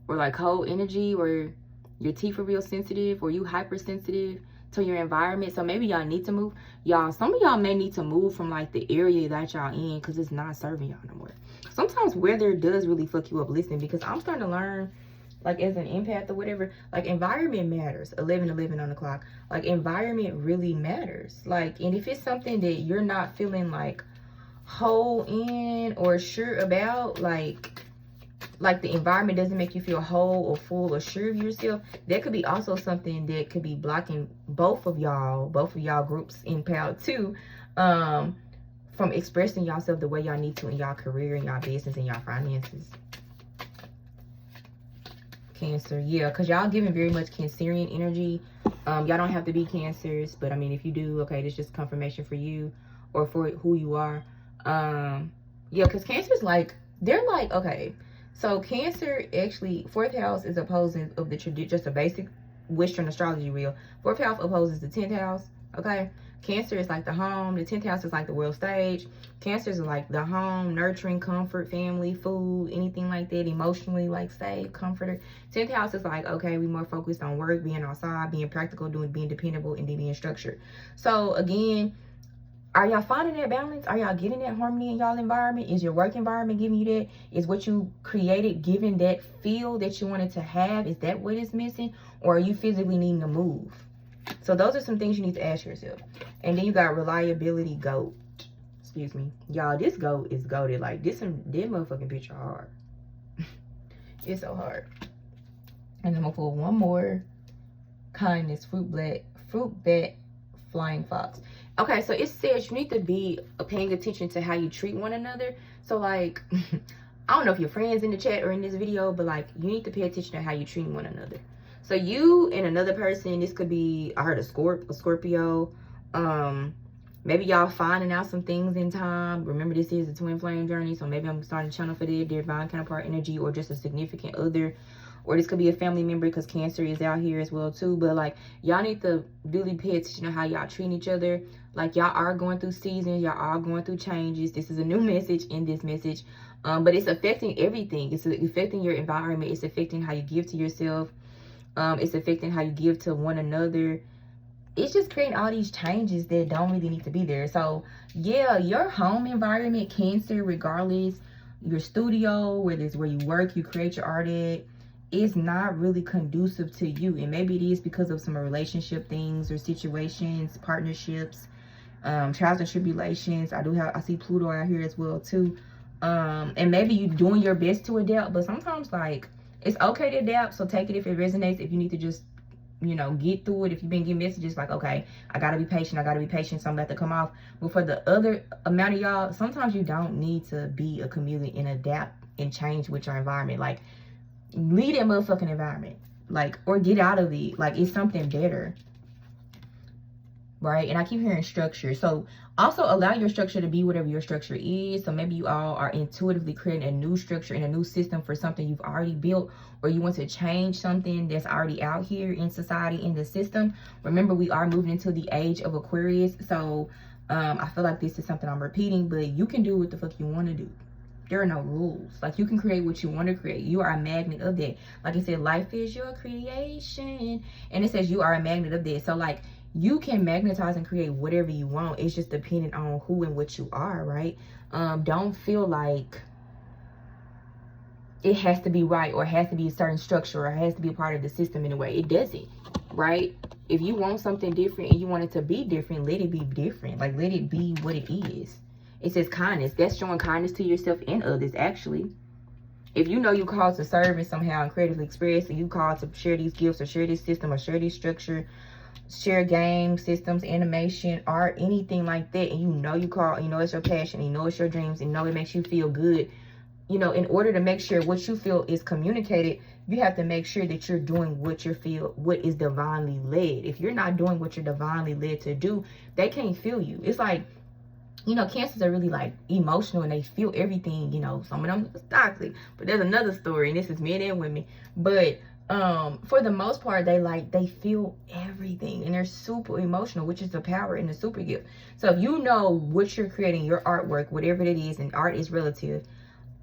Or like cold energy, or your teeth are real sensitive, or you hypersensitive to your environment. So maybe y'all need to move. Y'all, some of y'all may need to move from like the area that y'all in, because it's not serving y'all no more. Sometimes weather does really fuck you up. Listen, because I'm starting to learn, like as an empath or whatever, like environment matters. 11:11 on the clock. Like environment really matters. Like, and if it's something that you're not feeling like whole in or sure about, like the environment doesn't make you feel whole or full or sure of yourself, that could be also something that could be blocking both of y'all groups in Pile 2 from expressing yourself the way y'all need to in y'all career, in y'all business, and y'all finances. Cancer, yeah, because y'all giving very much Cancerian energy. Y'all don't have to be Cancers, but I mean, if you do, okay, this is just confirmation for you or for who you are. Yeah, because Cancer's like, they're like, okay, so Cancer actually, 4th house is opposing of the just a basic Western astrology wheel. 4th house opposes the 10th house, okay? Cancer is like the home. The 10th house is like the world stage. Cancer is like the home, nurturing, comfort, family, food, anything like that, emotionally like safe, comforter. 10th house is like, okay, we more focused on work, being outside, being practical, being dependable, and then being structured. So again, are y'all finding that balance? Are y'all getting that harmony in y'all environment? Is your work environment giving you that? Is what you created giving that feel that you wanted to have? Is that what is missing? Or are you physically needing to move? So those are some things you need to ask yourself. And then you got reliability goat. Excuse me. Y'all, this goat is goated. Like, this motherfucking picture hard. It's so hard. And I'm going to pull one more. Kindness, fruit bat, flying fox. Okay, so it says you need to be paying attention to how you treat one another. So like, I don't know if your friends in the chat or in this video, but like, you need to pay attention to how you treat one another. So you and another person, this could be, I heard a Scorpio. Maybe y'all finding out some things in time. Remember, this is a twin flame journey, so maybe I'm starting to channel for their divine counterpart energy, or just a significant other. Or this could be a family member, because Cancer is out here as well too. But like, y'all need to really pay attention to how y'all treat each other. Like, y'all are going through seasons, y'all are going through changes. This is a new message in this message, but it's affecting everything. It's affecting your environment. It's affecting how you give to yourself. It's affecting how you give to one another. It's just creating all these changes that don't really need to be there. So yeah, your home environment, Cancer, regardless, your studio, whether it's where you work, you create your art at, is not really conducive to you. And maybe it is because of some relationship things or situations, partnerships, trials and tribulations. I see Pluto out here as well too. And maybe you doing your best to adapt, but sometimes like, it's okay to adapt. So take it if it resonates. If you need to just, you know, get through it. If you've been getting messages like, okay, I gotta be patient, something got to come off. But for the other amount of y'all, sometimes you don't need to be a chameleon and adapt and change with your environment. Like, leave that motherfucking environment, like, or get out of it. Like, it's something better. right? And I keep hearing structure. So also allow your structure to be whatever your structure is. So maybe you all are intuitively creating a new structure and a new system for something you've already built, or you want to change something that's already out here in society, in the system. Remember, we are moving into the age of Aquarius. So I feel like this is something I'm repeating, but you can do what the fuck you want to do. There are no rules. Like, you can create what you want to create. You are a magnet of that. Like I said, life is your creation. And it says you are a magnet of that. So like, you can magnetize and create whatever you want. It's just dependent on who and what you are, right? Don't feel like it has to be right, or it has to be a certain structure, or it has to be a part of the system in a way. It doesn't, right? If you want something different and you want it to be different, let it be different. Like, let it be what it is. It says kindness. That's showing kindness to yourself and others, actually. If you know you're called to serve in somehow and creatively express, and you called to share these gifts or share this system or share this structure, share games, systems, animation, art, anything like that, and you know you call, you know it's your passion, you know it's your dreams, and you know it makes you feel good, you know, in order to make sure what you feel is communicated, you have to make sure that you're doing what you feel, what is divinely led. If you're not doing what you're divinely led to do, they can't feel you. It's like, you know, Cancers are really like emotional and they feel everything, you know. Some of them is toxic, but there's another story, and this is men and women. But for the most part, they feel everything, and they're super emotional, which is the power and the super gift. So if you know what you're creating, your artwork, whatever it is, and art is relative,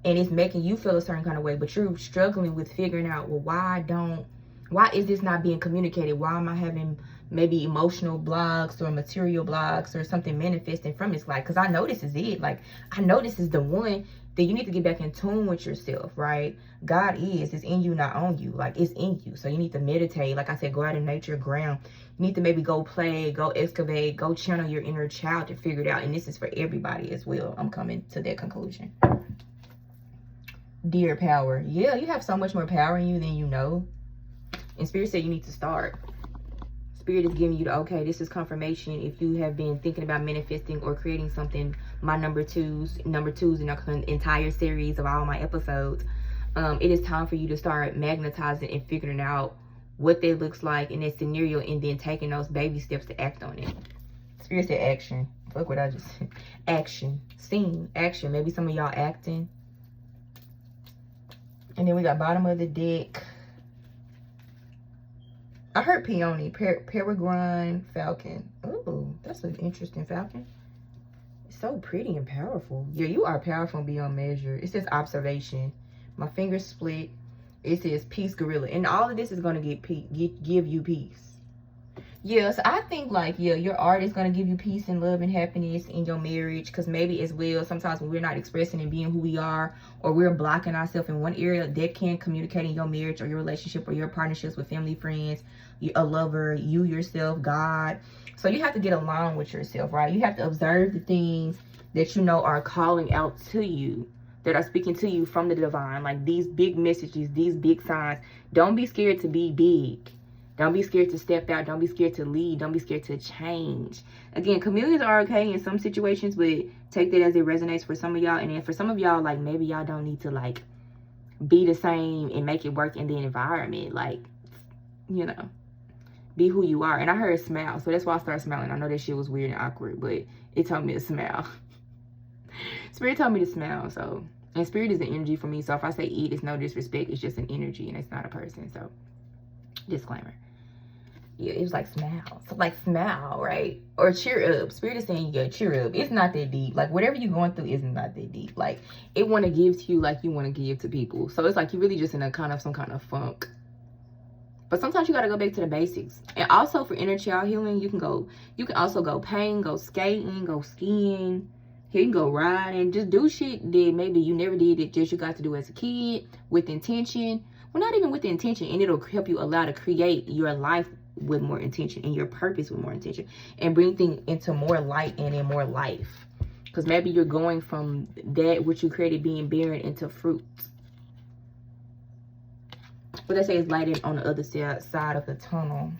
and it's making you feel a certain kind of way, but you're struggling with figuring out, well, why is this not being communicated? Why am I having maybe emotional blocks or material blocks or something manifesting from this life? Because I know this is it. Like, I know this is the one. That you need to get back in tune with yourself, right? God it's in you, not on you. Like, it's in you. So you need to meditate. Like I said, go out in nature, ground. You need to maybe go play, go excavate, go channel your inner child to figure it out. And this is for everybody as well. I'm coming to that conclusion. Dear power. Yeah, you have so much more power in you than you know. And Spirit said you need to start. Spirit is giving you the okay. This is confirmation. If you have been thinking about manifesting or creating something, my number twos in the entire series of all my episodes, it is time for you to start magnetizing and figuring out what that looks like in that scenario, and then taking those baby steps to act on it. Spirit said action. Fuck what I just said. Action. Scene. Action. Maybe some of y'all acting. And then we got bottom of the deck. I heard peony, peregrine falcon. Oh, that's an interesting falcon. It's so pretty and powerful. Yeah, you are powerful beyond measure. It says observation. My fingers split. It says peace gorilla. And all of this is going to give you peace. Yeah, so I think like, yeah, your art is going to give you peace and love and happiness in your marriage. Because maybe as well, sometimes when we're not expressing and being who we are, or we're blocking ourselves in one area, that can communicate in your marriage or your relationship or your partnerships with family, friends, a lover, you yourself, God. So you have to get along with yourself, right? You have to observe the things that you know are calling out to you, that are speaking to you from the divine. Like these big messages, these big signs. Don't be scared to be big. Don't be scared to step out. Don't be scared to lead. Don't be scared to change. Again, chameleons are okay in some situations, but take that as it resonates for some of y'all. And then for some of y'all, like maybe y'all don't need to like be the same and make it work in the environment. Like, you know, be who you are. And I heard smile, so that's why I started smiling. I know that shit was weird and awkward, but it told me to smile. Spirit told me to smile, so. And spirit is an energy for me, so if I say it, it's no disrespect. It's just an energy and it's not a person, so. Disclaimer. Yeah, it was like smile. So like smile, right? Or cheer up. Spirit is saying you gotta cheer up. It's not that deep. Like whatever you're going through isn't not that deep. Like it want to give to you like you want to give to people. So it's like you're really just in a kind of some kind of funk. But sometimes you gotta go back to the basics. And also for inner child healing, you can also go paint, go skating, go skiing. Here you can go riding. Just do shit that maybe you never did, that just you got to do as a kid with intention. Well, not even with the intention, and it'll help you allow to create your life with more intention and your purpose with more intention, and bring things into more light and in more life. Because maybe you're going from that which you created being barren into fruit. But they say it's lighted on the other side of the tunnel.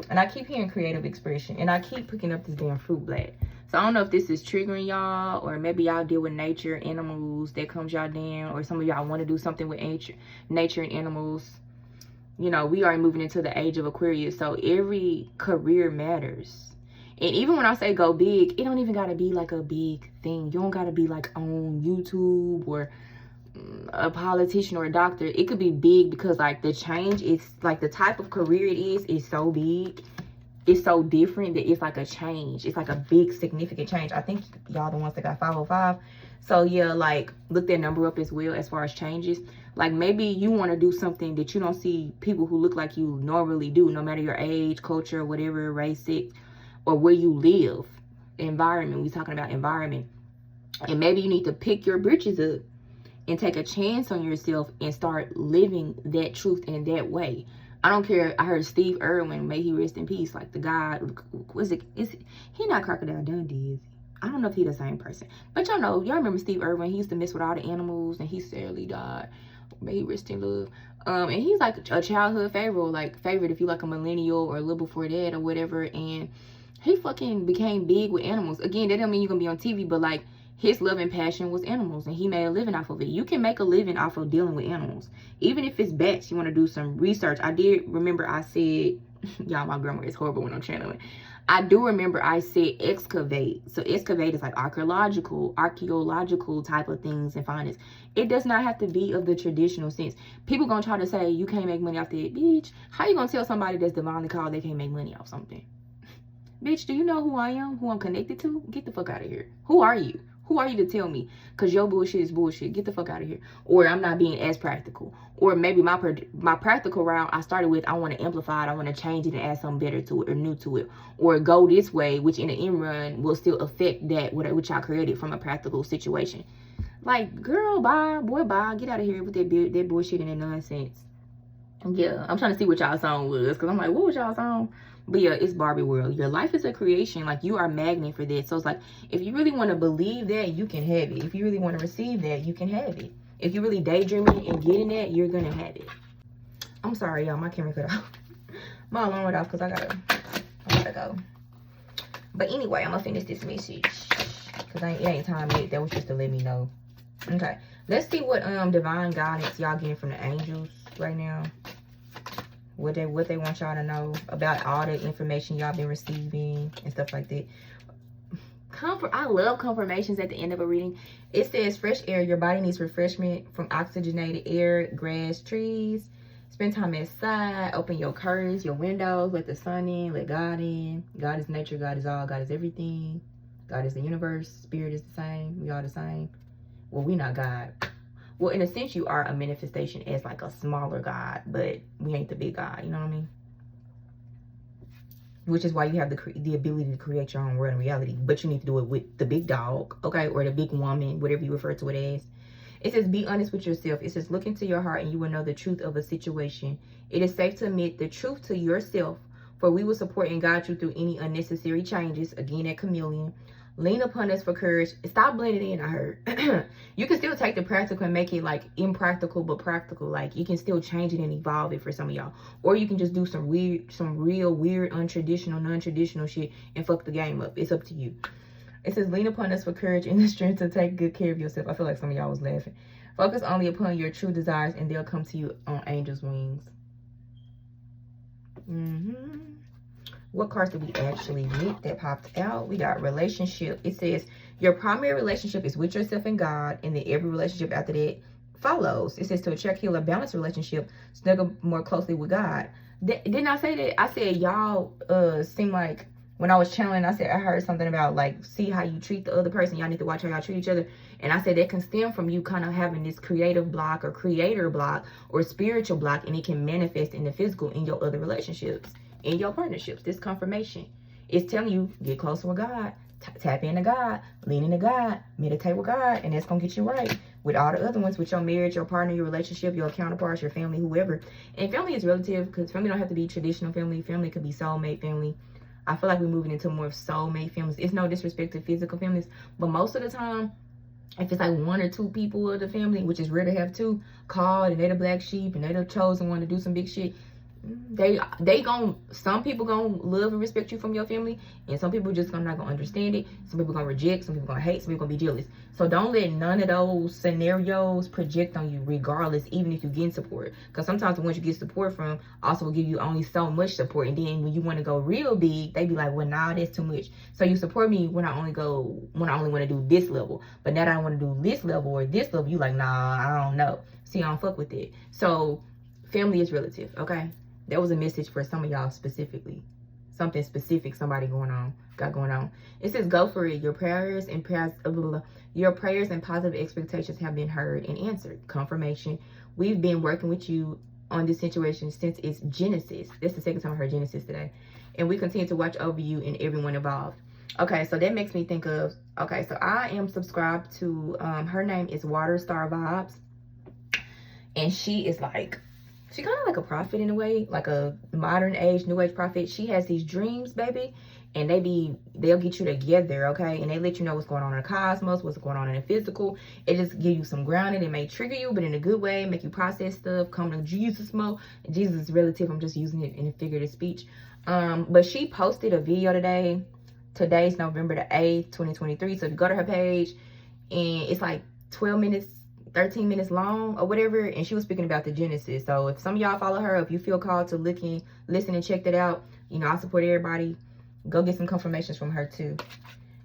And I keep hearing creative expression, and I keep picking up this damn fruit black. So I don't know if this is triggering y'all, or maybe y'all deal with nature, animals that comes y'all down, or some of y'all want to do something with nature and animals. You know, we are moving into the age of Aquarius, so every career matters. And even when I say go big, it don't even gotta be like a big thing. You don't gotta be like on YouTube or a politician or a doctor. It could be big because like the change is like the type of career it is so big. It's so different that it's like a change. It's like a big significant change. I think y'all the ones that got 505. So yeah, like look that number up as well as far as changes. Like maybe you want to do something that you don't see people who look like you normally do, no matter your age, culture, whatever, race, sex, or where you live. Environment. We're talking about environment. And maybe you need to pick your britches up and take a chance on yourself and start living that truth in that way. I don't care. I heard Steve Irwin, may he rest in peace, like the guy, he not Crocodile Dundee, is he? I don't know if he the same person. But y'all remember Steve Irwin, he used to mess with all the animals and he sadly died. May he rest in love. And he's like a childhood favorite if you like a millennial or a little before that or whatever. And he fucking became big with animals. Again, that don't mean you're gonna be on TV, but like his love and passion was animals and he made a living off of it. You can make a living off of dealing with animals. Even if it's bats, you want to do some research. I did remember I said, y'all, my grammar is horrible when I'm channeling. I do remember I said excavate. So excavate is like archaeological type of things and findings. It does not have to be of the traditional sense. People gonna try to say you can't make money off that. Bitch, how you gonna tell somebody that's divinely called they can't make money off something? Bitch, do you know who I am? Who I'm connected to? Get the fuck out of here. Who are you? Who are you to tell me? Because your bullshit is bullshit. Get the fuck out of here. Or I'm not being as practical. Or maybe my practical route I started with, I want to amplify it. I want to change it and add something better to it or new to it. Or go this way, which in the end run will still affect that which I created from a practical situation. Like, girl, bye. Boy, bye. Get out of here with that bullshit and that nonsense. Yeah, I'm trying to see what y'all song was. Because I'm like, what was y'all song? But yeah, it's Barbie World. Your life is a creation. Like, you are a magnet for that. So it's like, if you really want to believe that, you can have it. If you really want to receive that, you can have it. If you really daydreaming and getting that, you're going to have it. I'm sorry, y'all. My camera cut off. My alarm went off because I gotta go. But anyway, I'm going to finish this message. Because it ain't time yet. That was just to let me know. Okay. Let's see what divine guidance y'all getting from the angels right now. What they want y'all to know about all the information y'all been receiving and stuff like that. I love confirmations at the end of a reading. It says fresh air. Your body needs refreshment from oxygenated air, grass, trees. Spend time outside. Open your curtains, your windows. Let the sun in. Let God in. God is nature. God is all. God is everything. God is the universe. Spirit is the same. We all the same. Well, we not God. Well, in a sense, you are a manifestation as like a smaller God, but we ain't the big God, you know what I mean? Which is why you have the ability to create your own world and reality, but you need to do it with the big dog, okay? Or the big woman, whatever you refer to it as. It says, be honest with yourself. It says, look into your heart and you will know the truth of a situation. It is safe to admit the truth to yourself, for we will support and guide you through any unnecessary changes. Again, that chameleon. Lean upon us for courage. Stop blending in, I heard. You can still take the practical and make it like impractical but practical. Like you can still change it and evolve it for some of y'all. Or you can just do some real weird, untraditional, non-traditional shit and fuck the game up. It's up to you. It says, lean upon us for courage and the strength to take good care of yourself. I feel like some of y'all was laughing. Focus only upon your true desires and they'll come to you on angel's wings. What cards did we actually get that popped out? We got relationship. It says your primary relationship is with yourself and God, and then every relationship after that follows. It says to attract, heal, a balanced relationship, snuggle more closely with God. Didn't I say that? I said y'all seem like when I was channeling, I said I heard something about like see how you treat the other person. Y'all need to watch how y'all treat each other. And I said that can stem from you kind of having this creative block or creator block or spiritual block, and it can manifest in the physical in your other relationships. In your partnerships, this confirmation is telling you get closer with God, tap into God, lean into God, meditate with God, and that's gonna get you right with all the other ones, with your marriage, your partner, your relationship, your counterparts, your family, whoever. And family is relative because family don't have to be traditional family. Family could be soulmate family. I feel like we're moving into more of soulmate families. It's no disrespect to physical families, but most of the time, if it's like one or two people of the family, which is rare to have two, called and they're the black sheep and they're the chosen one to do some big shit, Some people gonna love and respect you from your family, and some people just not gonna understand it. Some people gonna reject, some people gonna hate, some people gonna be jealous. So don't let none of those scenarios project on you, regardless, even if you get support. Because sometimes the ones you get support from also will give you only so much support, and then when you want to go real big, they be like, well, nah, that's too much. So you support me when I only want to do this level, but now that I want to do this level or this level, you like, nah, I don't know. See, I don't fuck with it. So family is relative, okay? That was a message for some of y'all specifically. Something specific somebody got going on. It says, go for it. Your prayers and positive expectations have been heard and answered. Confirmation. We've been working with you on this situation since its genesis. This is the second time I heard genesis today. And we continue to watch over you and everyone involved. Okay, so that makes me think of, okay, so I am subscribed to, her name is Water Star Vibes. And she is like, she kind of like a prophet in a way, like a modern age, new age prophet. She has these dreams, baby, and they'll get you together, okay? And they let you know what's going on in the cosmos, what's going on in the physical. It just give you some grounding. It may trigger you, but in a good way, make you process stuff, come to Jesus mode. Jesus is relative. I'm just using it in a figurative speech. But she posted a video today. Today's November the 8th, 2023. So if you go to her page, and it's like 12 minutes, 13 minutes long or whatever, and she was speaking about the Genesis. So if some of y'all follow her, if you feel called to listen and check that out, you know, I support everybody. Go get some confirmations from her too.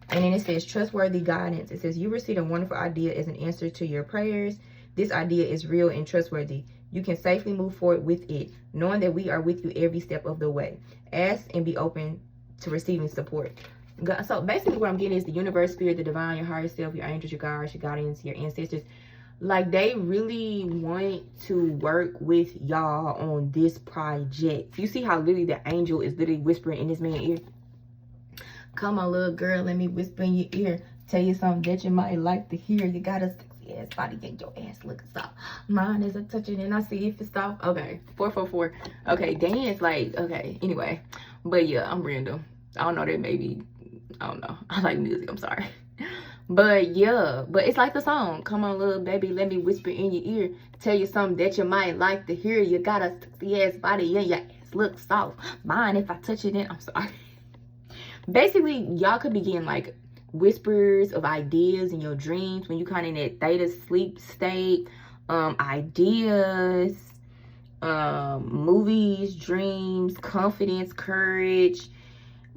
And then it says trustworthy guidance. It says you received a wonderful idea as an answer to your prayers. This idea is real and trustworthy. You can safely move forward with it, knowing that we are with you every step of the way. Ask and be open to receiving support. So basically what I'm getting is the universe, spirit, the divine, your higher self, your angels, your guides, your guardians, your ancestors. Like, they really want to work with y'all on this project. You see how literally the angel is literally whispering in this man's ear? Come on, little girl, let me whisper in your ear. Tell you something that you might like to hear. You got a sexy ass body, get your ass looking soft. Mine is a touching and I see if it's soft. Okay, 444. Okay, dance, like, okay, anyway. But yeah, I'm random. I don't know, that maybe, I don't know. I like music, I'm sorry. But yeah, but it's like the song. Come on, little baby, let me whisper in your ear. Tell you something that you might like to hear. You got a sexy ass body and your ass look soft. Mine if I touch it in. I'm sorry. Basically, y'all could be getting like whispers of ideas in your dreams when you kind of in that theta sleep state. Ideas, movies, dreams, confidence, courage.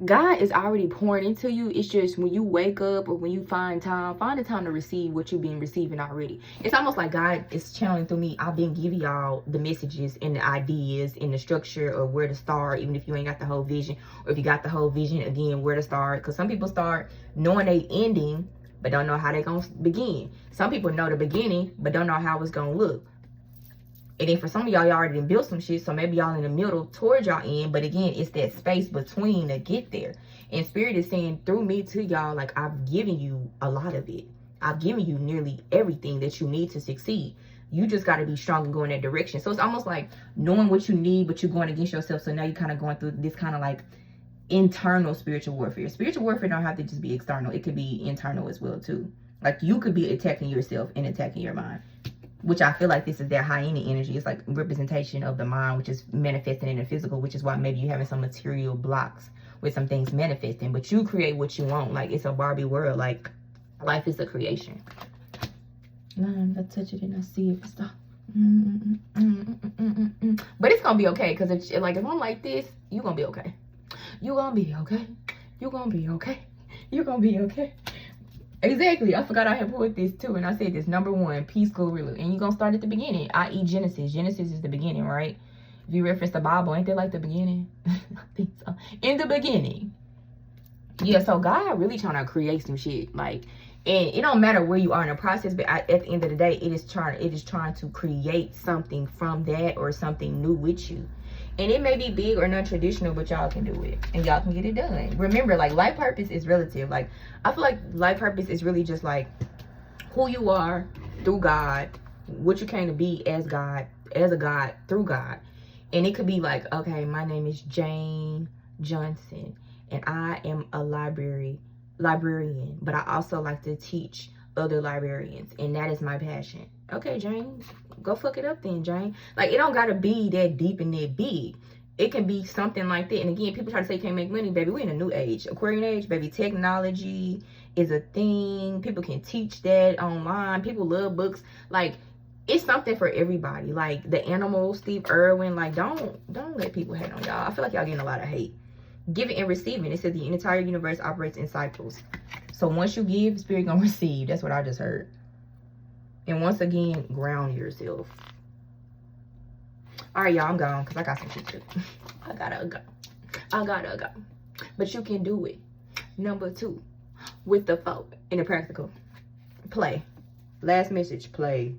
God is already pouring into you. It's just when you wake up or when you find the time to receive what you've been receiving already. It's almost like God is channeling through me. I've been giving y'all the messages and the ideas and the structure of where to start, even if you ain't got the whole vision, or if you got the whole vision, again, where to start. Because some people start knowing they ending, but don't know how they gonna begin. Some people know the beginning, but don't know how it's gonna look. And then for some of y'all already built some shit, so maybe y'all in the middle towards y'all end. But again, it's that space between to get there. And Spirit is saying through me to y'all, like, I've given you a lot of it. I've given you nearly everything that you need to succeed. You just got to be strong and go in that direction. So it's almost like knowing what you need, but you're going against yourself. So now you're kind of going through this kind of like internal spiritual warfare. Spiritual warfare don't have to just be external. It could be internal as well too. Like, you could be attacking yourself and attacking your mind. Which I feel like this is their hyena energy. It's like representation of the mind, which is manifesting in the physical, which is why maybe you're having some material blocks with some things manifesting. But you create what you want. Like, it's a Barbie world. Like, life is a creation. If I touch it and I see if it's stop. But it's gonna be okay, because if I'm like this, you're gonna be okay. You're gonna be okay. You're gonna be okay. You're gonna be okay. Exactly. I forgot I had put this too, and I said this. Number one, peace, gorilla. And you're gonna start at the beginning, i.e. Genesis. Genesis is the beginning, right? If you reference the Bible, ain't that like the beginning? I think so. In the beginning. Yeah, so God really trying to create some shit. Like, and it don't matter where you are in the process, but at the end of the day, it is trying to create something from that, or something new with you. And it may be big or non-traditional, but y'all can do it. And y'all can get it done. Remember, like, life purpose is relative. Like, I feel like life purpose is really just like who you are through God, what you came to be as God, as a God through God. And it could be like, okay, my name is Jane Johnson, and I am a librarian, but I also like to teach other librarians, and that is my passion. Okay, Jane, go fuck it up then, Jane. Like, it don't gotta be that deep and that big. it can be something like that. And again, people try to say you can't make money. Baby, we're in a new age. Aquarian age, baby. Technology is a thing. People can teach that online. People love books. Like, it's something for everybody. Like, the animal, Steve Irwin. Like, don't let people hate on y'all. I feel like y'all getting a lot of hate. Giving and receiving. It says the entire universe operates in cycles. So once you give, spirit gonna receive. That's what I just heard. And once again, ground yourself. All right, y'all, I'm gone because I got some shit to do. I gotta go. But you can do it. Number 2, with the folk in the practical. Play. Last message, play.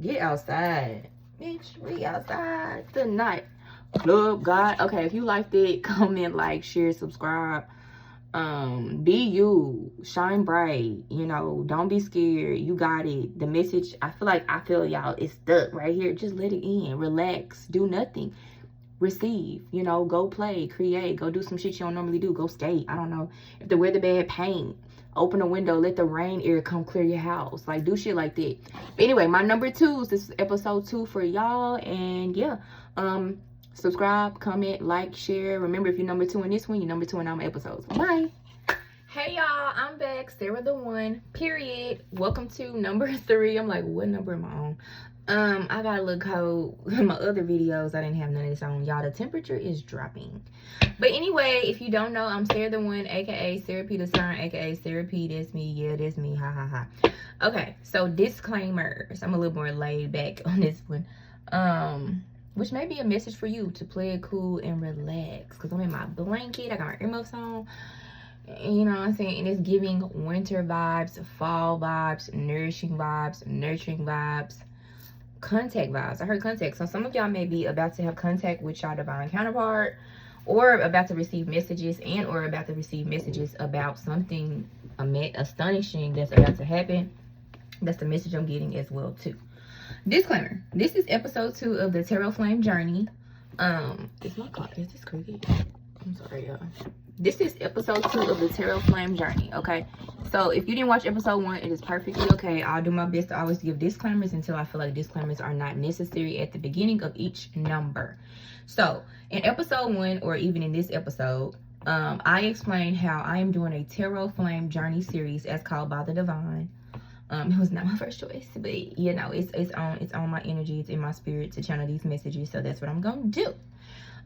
Get outside. Bitch, we outside tonight. Love God. Okay, if you liked it, comment, like, share, subscribe. Be you, shine bright, you know, don't be scared. You got it. The message, I feel y'all is stuck right here. Just let it in. Relax. Do nothing. Receive, you know, go play, create, go do some shit you don't normally do. Go skate. I don't know. If the weather bad, paint. Open a window, let the rain air come clear your house. Like, do shit like that. But anyway, my number 2, this is episode 2 for y'all. And yeah, subscribe, comment, like, share. Remember, if you're number 2 in this one, you're number 2 in all my episodes. Bye. Hey y'all, I'm back. Sarah the One, period. Welcome to number 3. I'm like, what number am I on? I got a little cold. In my other videos, I didn't have none of this on. Y'all, the temperature is dropping. But anyway, if you don't know, I'm Sarah the One, aka Sarah P the Sign, aka Sarah P. That's me. Yeah, that's me. Ha ha ha. Okay, so disclaimers. I'm a little more laid back on this one. Which may be a message for you to play it cool and relax. Because I'm in my blanket. I got my earmuffs on. You know what I'm saying? And it's giving winter vibes, fall vibes, nourishing vibes, nurturing vibes, contact vibes. I heard contact. So some of y'all may be about to have contact with y'all divine counterpart, or about to receive messages, and or about to receive messages about something astonishing that's about to happen. That's the message I'm getting as well too. Disclaimer, this is episode 2 of the Tarot Flame Journey. Is this cricket? I'm sorry, y'all. This is episode 2 of the Tarot Flame Journey, okay? So if you didn't watch episode 1, it is perfectly okay. I'll do my best to always give disclaimers until I feel like disclaimers are not necessary at the beginning of each number. So in episode 1, or even in this episode, I explained how I am doing a Tarot Flame Journey series as called by the Divine. It was not my first choice, but you know, it's on my energy, it's in my spirit to channel these messages, so that's what I'm gonna do.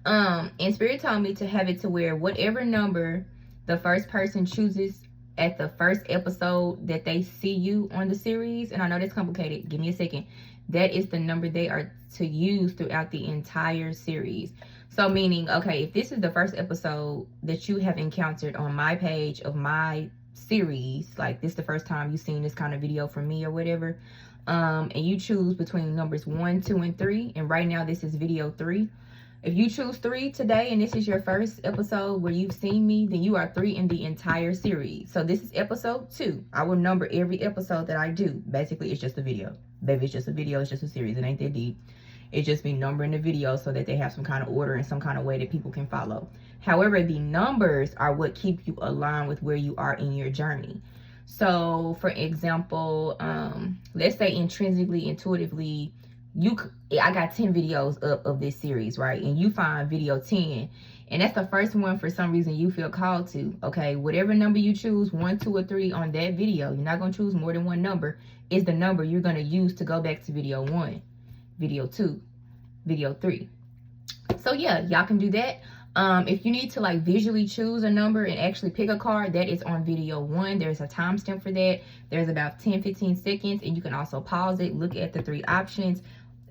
And spirit told me to have it to where whatever number the first person chooses at the first episode that they see you on the series, and I know that's complicated, give me a second, that is the number they are to use throughout the entire series. So meaning, okay, if this is the first episode that you have encountered on my page of my series, like this is the first time you've seen this kind of video from me or whatever, and you choose between numbers 1, 2, and 3, and right now this is video 3. If you choose 3 today and this is your first episode where you've seen me, then you are 3 in the entire series. So this is episode 2. I will number every episode that I do. Basically, it's just a video. Baby, it's just a video. It's just a series. It ain't that deep. It just be numbering the videos so that they have some kind of order and some kind of way that people can follow. However, the numbers are what keep you aligned with where you are in your journey. So, for example, let's say intrinsically, intuitively, I got 10 videos up of this series, right? And you find video 10, and that's the first one for some reason you feel called to. Okay, whatever number you choose, 1, 2, or 3 on that video, you're not going to choose more than one number, is the number you're going to use to go back to video 1, video 2, video 3. So yeah, y'all can do that. If you need to like visually choose a number and actually pick a card, that is on video 1. There's a timestamp for that. There's about 10-15 seconds, and you can also pause it, look at the 3 options.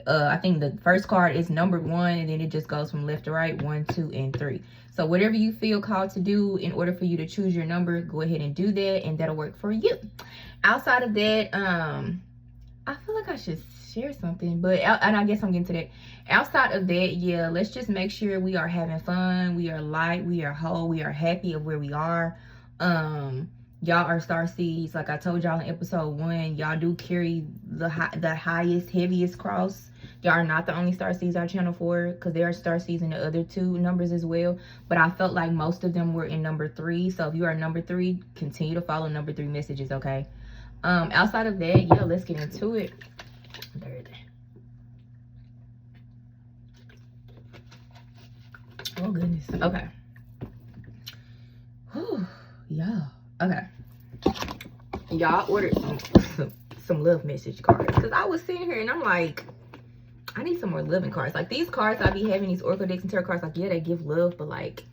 I think the first card is numbered 1, and then it just goes from left to right, 1, 2, and 3. So whatever you feel called to do in order for you to choose your number, go ahead and do that, and that'll work for you. Outside of that, I feel like I should share something, but and I guess I'm getting to that. Outside of that, yeah, let's just make sure we are having fun, we are light, we are whole, we are happy of where we are. Y'all are star seeds. Like I told y'all in episode 1, y'all do carry the highest, heaviest cross. Y'all are not the only star seeds I channel for, because there are star seeds in the other 2 numbers as well. But I felt like most of them were in number 3. So if you are number 3, continue to follow number 3 messages, okay? Outside of that, yeah, let's get into it. Oh goodness. Okay. Whew. Yeah. Okay. Y'all ordered some love message cards, because I was sitting here and I'm like, I need some more loving cards. Like, these cards I be having, these Oracle decks and tarot cards, like, yeah, they give love, but like,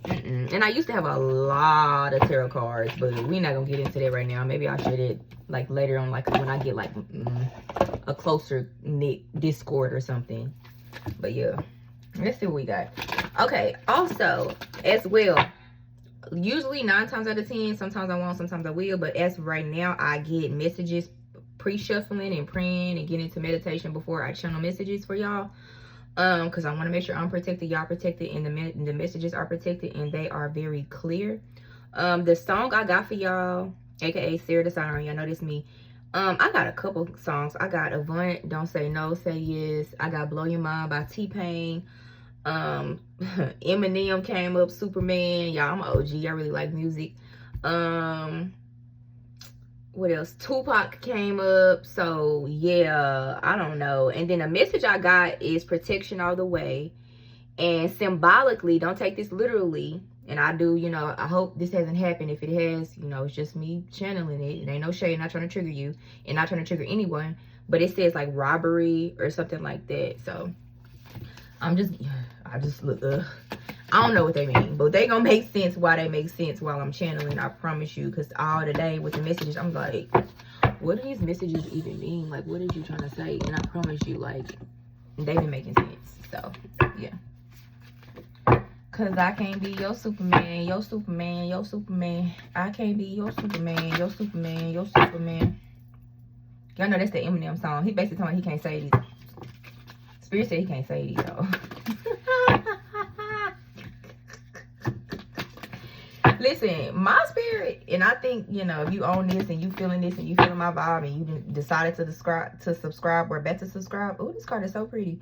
and I used to have a lot of tarot cards, but we're not gonna get into that right now. Maybe I'll share it like later on, like when I get like a closer knit Discord or something. But yeah, let's see what we got. Okay, also as well, usually 9 times out of 10, sometimes I won't, sometimes I will, but as of right now, I get messages pre-shuffling and praying and getting into meditation before I channel messages for y'all. Because I want to make sure I'm protected, y'all protected, and the messages are protected, and they are very clear. The song I got for y'all, aka Sarah the Siren, y'all know this me. I got a couple songs. I got Avant, Don't Say No, Say Yes. I got Blow Your Mind by T-Pain. Eminem came up, Superman. Y'all, I'm an OG. I really like music. What else? Tupac came up. So yeah, I don't know. And then a message I got is protection all the way. And symbolically, don't take this literally. And I do, you know, I hope this hasn't happened. If it has, you know, it's just me channeling it. It ain't no shade, not trying to trigger you and not trying to trigger anyone. But it says like robbery or something like that. So I just look, I don't know what they mean, but they gonna make sense why they make sense while I'm channeling. I promise you, because all today with the messages, I'm like, what do these messages even mean? Like, what are you trying to say? And I promise you, like, they been making sense. So yeah, because I can't be your Superman, your Superman, your Superman. I can't be your Superman, your Superman, your Superman. Y'all know that's the Eminem song. He basically telling me he can't say these. Spirit said he can't say these, though. Listen, my spirit, and I think, you know, if you own this and you feeling this and you feeling my vibe and you decided to subscribe or better subscribe. Oh, this card is so pretty.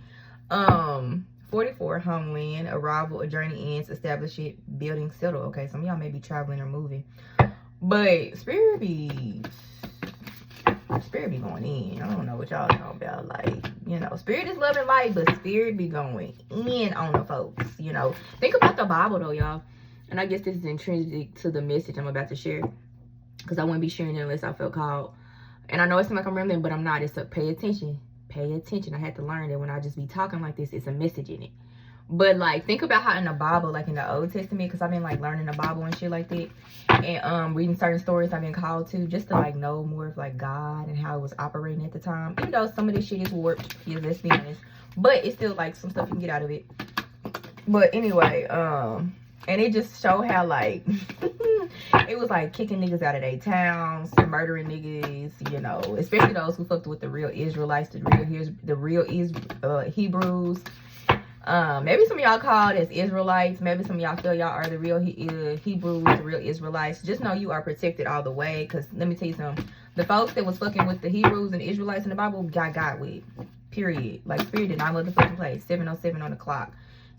44, homeland, arrival, a journey ends, establish it, building, settle. Okay, some of y'all may be traveling or moving, but spirit be going in. I don't know what y'all talking about. Like, you know, spirit is love and light, but spirit be going in on the folks. You know, think about the Bible though, y'all. And I guess this is intrinsic to the message I'm about to share, because I wouldn't be sharing it unless I felt called. And I know it seems like I'm rambling, but I'm not. It's a pay attention. Pay attention. I had to learn that when I just be talking like this, it's a message in it. But like, think about how in the Bible, like in the Old Testament, because I've been like learning the Bible and shit like that, and reading certain stories I've been called to, just to like know more of like God and how it was operating at the time. Even though some of this shit is warped, yeah, let's be honest, but it's still like some stuff you can get out of it. But anyway, and it just showed how like it was like kicking niggas out of their towns, murdering niggas, you know, especially those who fucked with the real Israelites, the real Hebrews. Maybe some of y'all called as Israelites. Maybe some of y'all feel y'all are the real Hebrews, the real Israelites. Just know you are protected all the way. Because let me tell you something. The folks that was fucking with the Hebrews and the Israelites in the Bible got with. Period. Like, spirit did not motherfucking play. 7:07 on the clock.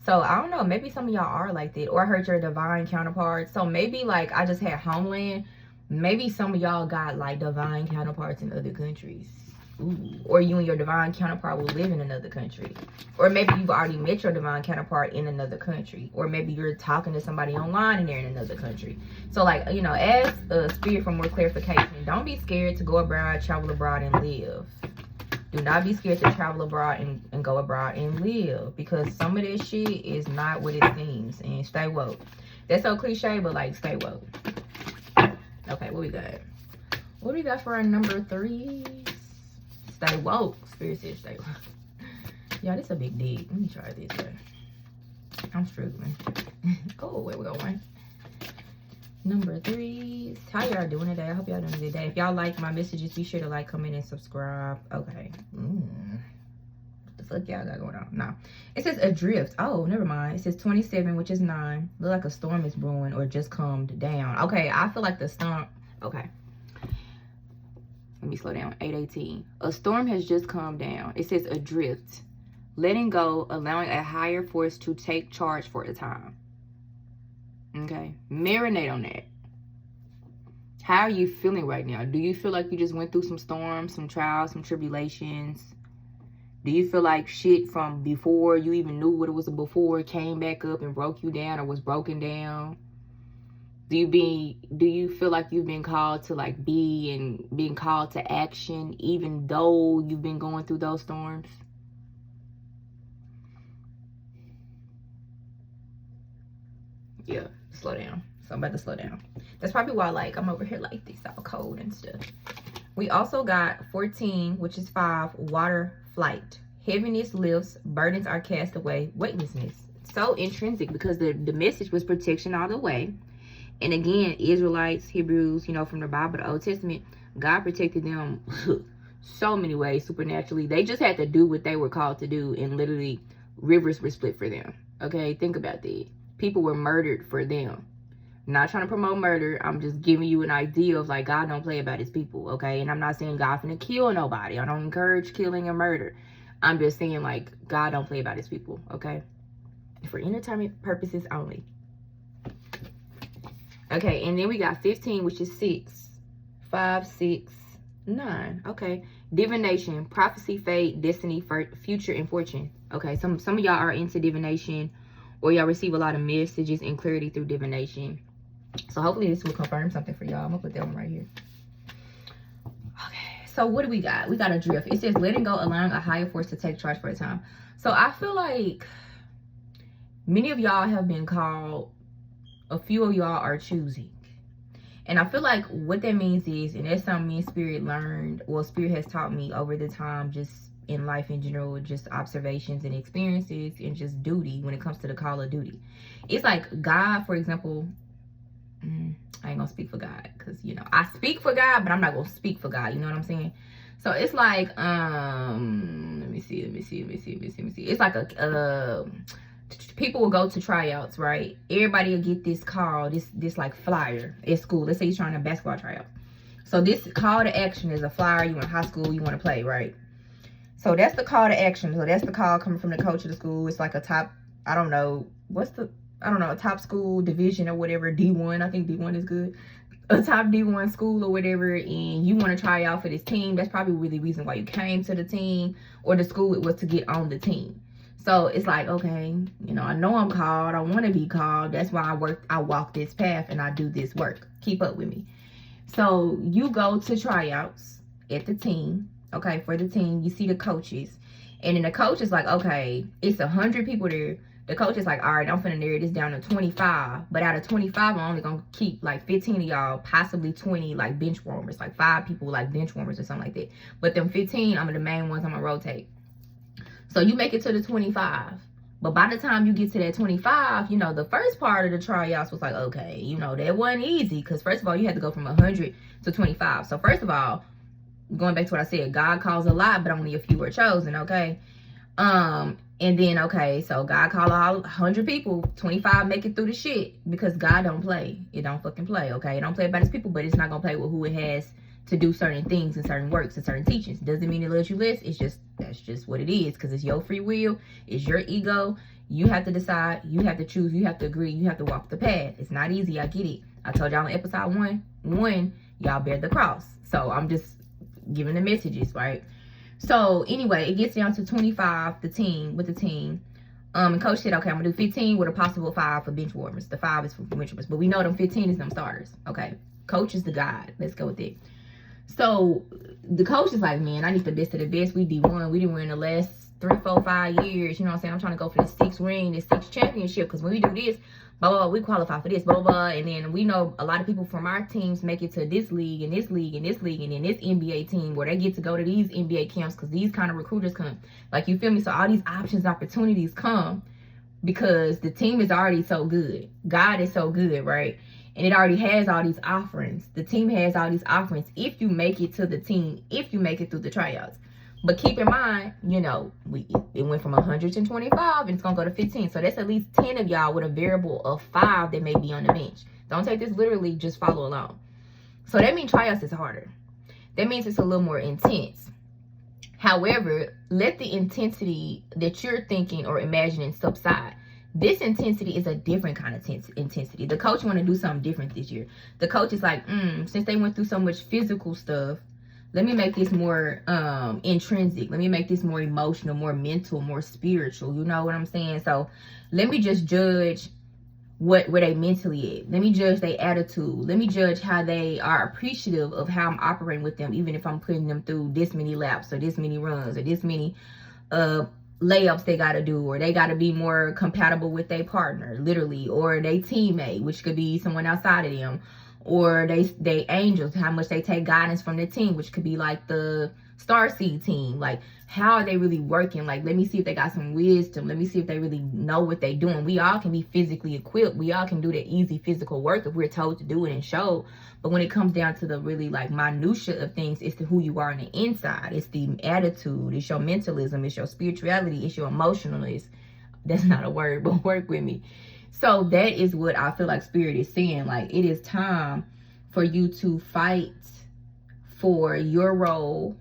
So, I don't know. Maybe some of y'all are like that. Or I heard your divine counterparts. So, maybe, like, I just had homeland. Maybe some of y'all got, like, divine counterparts in other countries. Ooh. Or you and your divine counterpart will live in another country. Or maybe you've already met your divine counterpart in another country. Or maybe you're talking to somebody online and they're in another country. So, like, you know, ask spirit for more clarification. Don't be scared to go abroad, travel abroad, and live. Do not be scared to travel abroad and go abroad and live. Because some of this shit is not what it seems. And stay woke. That's so cliche, but, like, stay woke. Okay, what we got? What do we got for our number 3? Stay woke. Spirit says stay woke. Yeah, this is a big dig. Let me try this way. I'm struggling. Oh, where we going? Number 3. How y'all doing today? I hope y'all doing a good day. If y'all like my messages, be sure to like, comment, and subscribe. Okay. What the fuck y'all got going on? No. It says adrift. Oh, never mind. It says 27, which is 9. Look like a storm is brewing or just calmed down. Okay, I feel like the storm. Okay. Let me slow down. 8:18. A storm has just calmed down. It says adrift. Letting go, allowing a higher force to take charge for a time. Okay. Marinate on that. How are you feeling right now? Do you feel like you just went through some storms, some trials, some tribulations? Do you feel like shit from before you even knew what it was before came back up and broke you down or was broken down? Do you feel like you've been called to like be and being called to action even though you've been going through those storms? Yeah, slow down. So I'm about to slow down. That's probably why like I'm over here like this, all cold and stuff. We also got 14, which is 5, water flight. Heaviness lifts, burdens are cast away, weightlessness. So intrinsic because the message was protection all the way. And again, Israelites, Hebrews, you know, from the Bible, the Old Testament, God protected them so many ways supernaturally. They just had to do what they were called to do, and literally rivers were split for them. Okay, think about that. People were murdered for them. I'm not trying to promote murder. I'm just giving you an idea of like God don't play about his people, okay? And I'm not saying God finna kill nobody. I don't encourage killing and murder. I'm just saying like God don't play about his people, okay? For entertainment purposes only. Okay, and then we got 15, which is 6. 5, 6, 9. Okay. Divination, prophecy, fate, destiny, future, and fortune. Okay, some of y'all are into divination, or y'all receive a lot of messages and clarity through divination. So hopefully this will confirm something for y'all. I'm gonna put that one right here. Okay, so what do we got? We got a drift. It says letting go, allowing a higher force to take charge for a time. So I feel like many of y'all have been called. A few of y'all are choosing. And I feel like what that means is, and that's something me and Spirit learned, well, Spirit has taught me over the time, just in life in general, just observations and experiences and just duty when it comes to the call of duty. It's like God, for example, I ain't gonna speak for God because, you know, I speak for God, but I'm not gonna speak for God. You know what I'm saying? So it's like, let me see. It's like people will go to tryouts, right? Everybody will get this call, this like flyer at school. Let's say you're trying a basketball tryout. So this call to action is a flyer. You in high school, you want to play, right? So that's the call to action. So that's the call coming from the coach of the school. It's like a top, I don't know, a top school division or whatever, D1. I think D1 is good. A top D1 school or whatever, and you want to try out for this team. That's probably really the reason why you came to the team or the school. It was to get on the team. So it's like, okay, you know, I know I'm called. I want to be called. That's why I walk this path and I do this work. Keep up with me. So you go to tryouts at the team, okay, for the team. You see the coaches. And then the coach is like, okay, it's 100 people there. The coach is like, all right, I'm finna narrow this down to 25. But out of 25, I'm only going to keep like 15 of y'all, possibly 20 like bench warmers, like 5 people like bench warmers or something like that. But them 15, I'm the main ones I'm going to rotate. So you make it to the 25. But by the time you get to that 25, you know, the first part of the tryouts was like, okay, you know, that wasn't easy. Because first of all, you had to go from 100 to 25. So first of all, going back to what I said, God calls a lot, but only a few are chosen, okay? And then, okay, so God called all 100 people, 25 make it through the shit. Because God don't play. It don't fucking play, okay? It don't play about his people, but it's not going to play with who it has to do certain things and certain works and certain teachings. Doesn't mean it loves you less. It's just, that's just what it is, because it's your free will. It's your ego. You have to decide. You have to choose. You have to agree. You have to walk the path. It's not easy. I get it. I told y'all in episode one, y'all bear the cross. So I'm just giving the messages, right? So anyway, it gets down to 25, the team. And coach said, okay, I'm gonna do 15 with a possible 5 for bench warmers. The 5 is for bench warmers, but we know them 15 is them starters. Okay, coach is the guide. Let's go with it. So the coach is like, man, I need the best of the best. We D1. We didn't win the last 3, 4, 5 years. You know what I'm saying? I'm trying to go for the 6th ring, the 6th championship. Because when we do this, blah, blah, blah, we qualify for this, blah, blah, blah. And then we know a lot of people from our teams make it to this league and this league and this league. And then this NBA team where they get to go to these NBA camps because these kind of recruiters come. Like, you feel me? So all these options, opportunities come because the team is already so good. God is so good, right? And it already has all these offerings. The team has all these offerings if you make it to the team, if you make it through the tryouts. But keep in mind, you know, it went from 100 to 25 and it's going to go to 15. So that's at least 10 of y'all with a variable of 5 that may be on the bench. Don't take this literally, just follow along. So that means tryouts is harder. That means it's a little more intense. However, let the intensity that you're thinking or imagining subside. This intensity is a different kind of intensity. The coach want to do something different this year. The coach is like, since they went through so much physical stuff, Let me make this more intrinsic. Let me make this more emotional, more mental, more spiritual. You know what I'm saying? So let me just judge where they mentally at. Let me judge their attitude. Let me judge how they are appreciative of how I'm operating with them, even if I'm putting them through this many laps or this many runs or this many layups they got to do, or they got to be more compatible with their partner, literally, or their teammate, which could be someone outside of them, or they angels, how much they take guidance from the team, which could be like the starseed team. Like, how are they really working? Like, let me see if they got some wisdom. Let me see if they really know what they doing. We all can be physically equipped. We all can do the easy physical work if we're told to do it and show. But when it comes down to the really like minutia of things, it's who you are on the inside. It's the attitude. It's your mentalism. It's your spirituality. It's your emotionalness. That's not a word, but work with me. So that is what I feel like Spirit is saying. Like, it is time for you to fight for your role.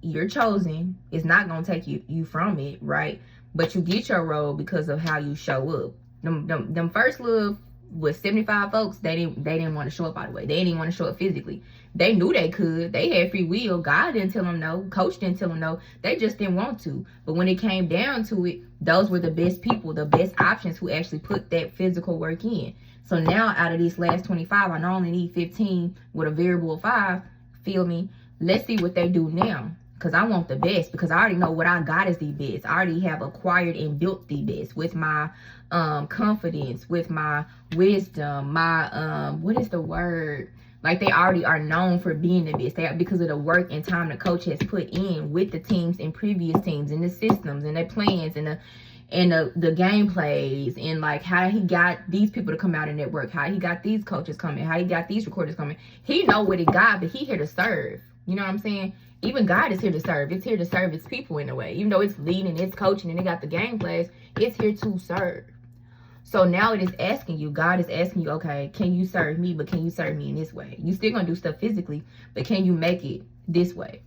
You're chosen. It's not going to take you from it, right? But you get your role because of how you show up. Them first little, with 75 folks, they didn't want to show up all the way. They didn't even want to show up physically. They knew they could. They had free will. God didn't tell them no. Coach didn't tell them no. They just didn't want to. But when it came down to it, those were the best people, the best options who actually put that physical work in. So now out of these last 25, I only need 15 with a variable of 5. Feel me? Let's see what they do now. Because I want the best. Because I already know what I got is the best. I already have acquired and built the best with my confidence, with my wisdom, my what is the word? Like, they already are known for being the best. They are, because of the work and time the coach has put in with the teams and previous teams and the systems and the plans and the game plays, and like how he got these people to come out and network, how he got these coaches coming, how he got these recorders coming. He know what he got, but he here to serve. You know what I'm saying? Even God is here to serve. It's here to serve its people in a way. Even though it's leading, it's coaching, and they got the game plays, it's here to serve. So now it is asking you, God is asking you, okay, can you serve me, but can you serve me in this way? You still gonna do stuff physically, but can you make it this way?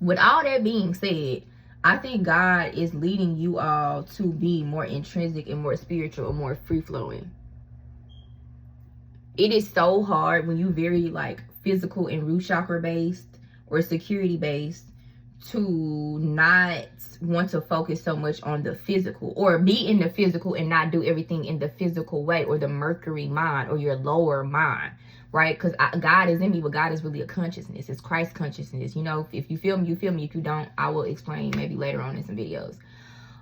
With all that being said, I think God is leading you all to be more intrinsic and more spiritual and more free-flowing. It is so hard when you very like physical and root chakra based or security based to not want to focus so much on the physical, or be in the physical and not do everything in the physical way, or the Mercury mind or your lower mind, right? Because God is in me, but God is really a consciousness. It's Christ consciousness. You know, if you feel me, you feel me. If you don't, I will explain maybe later on in some videos,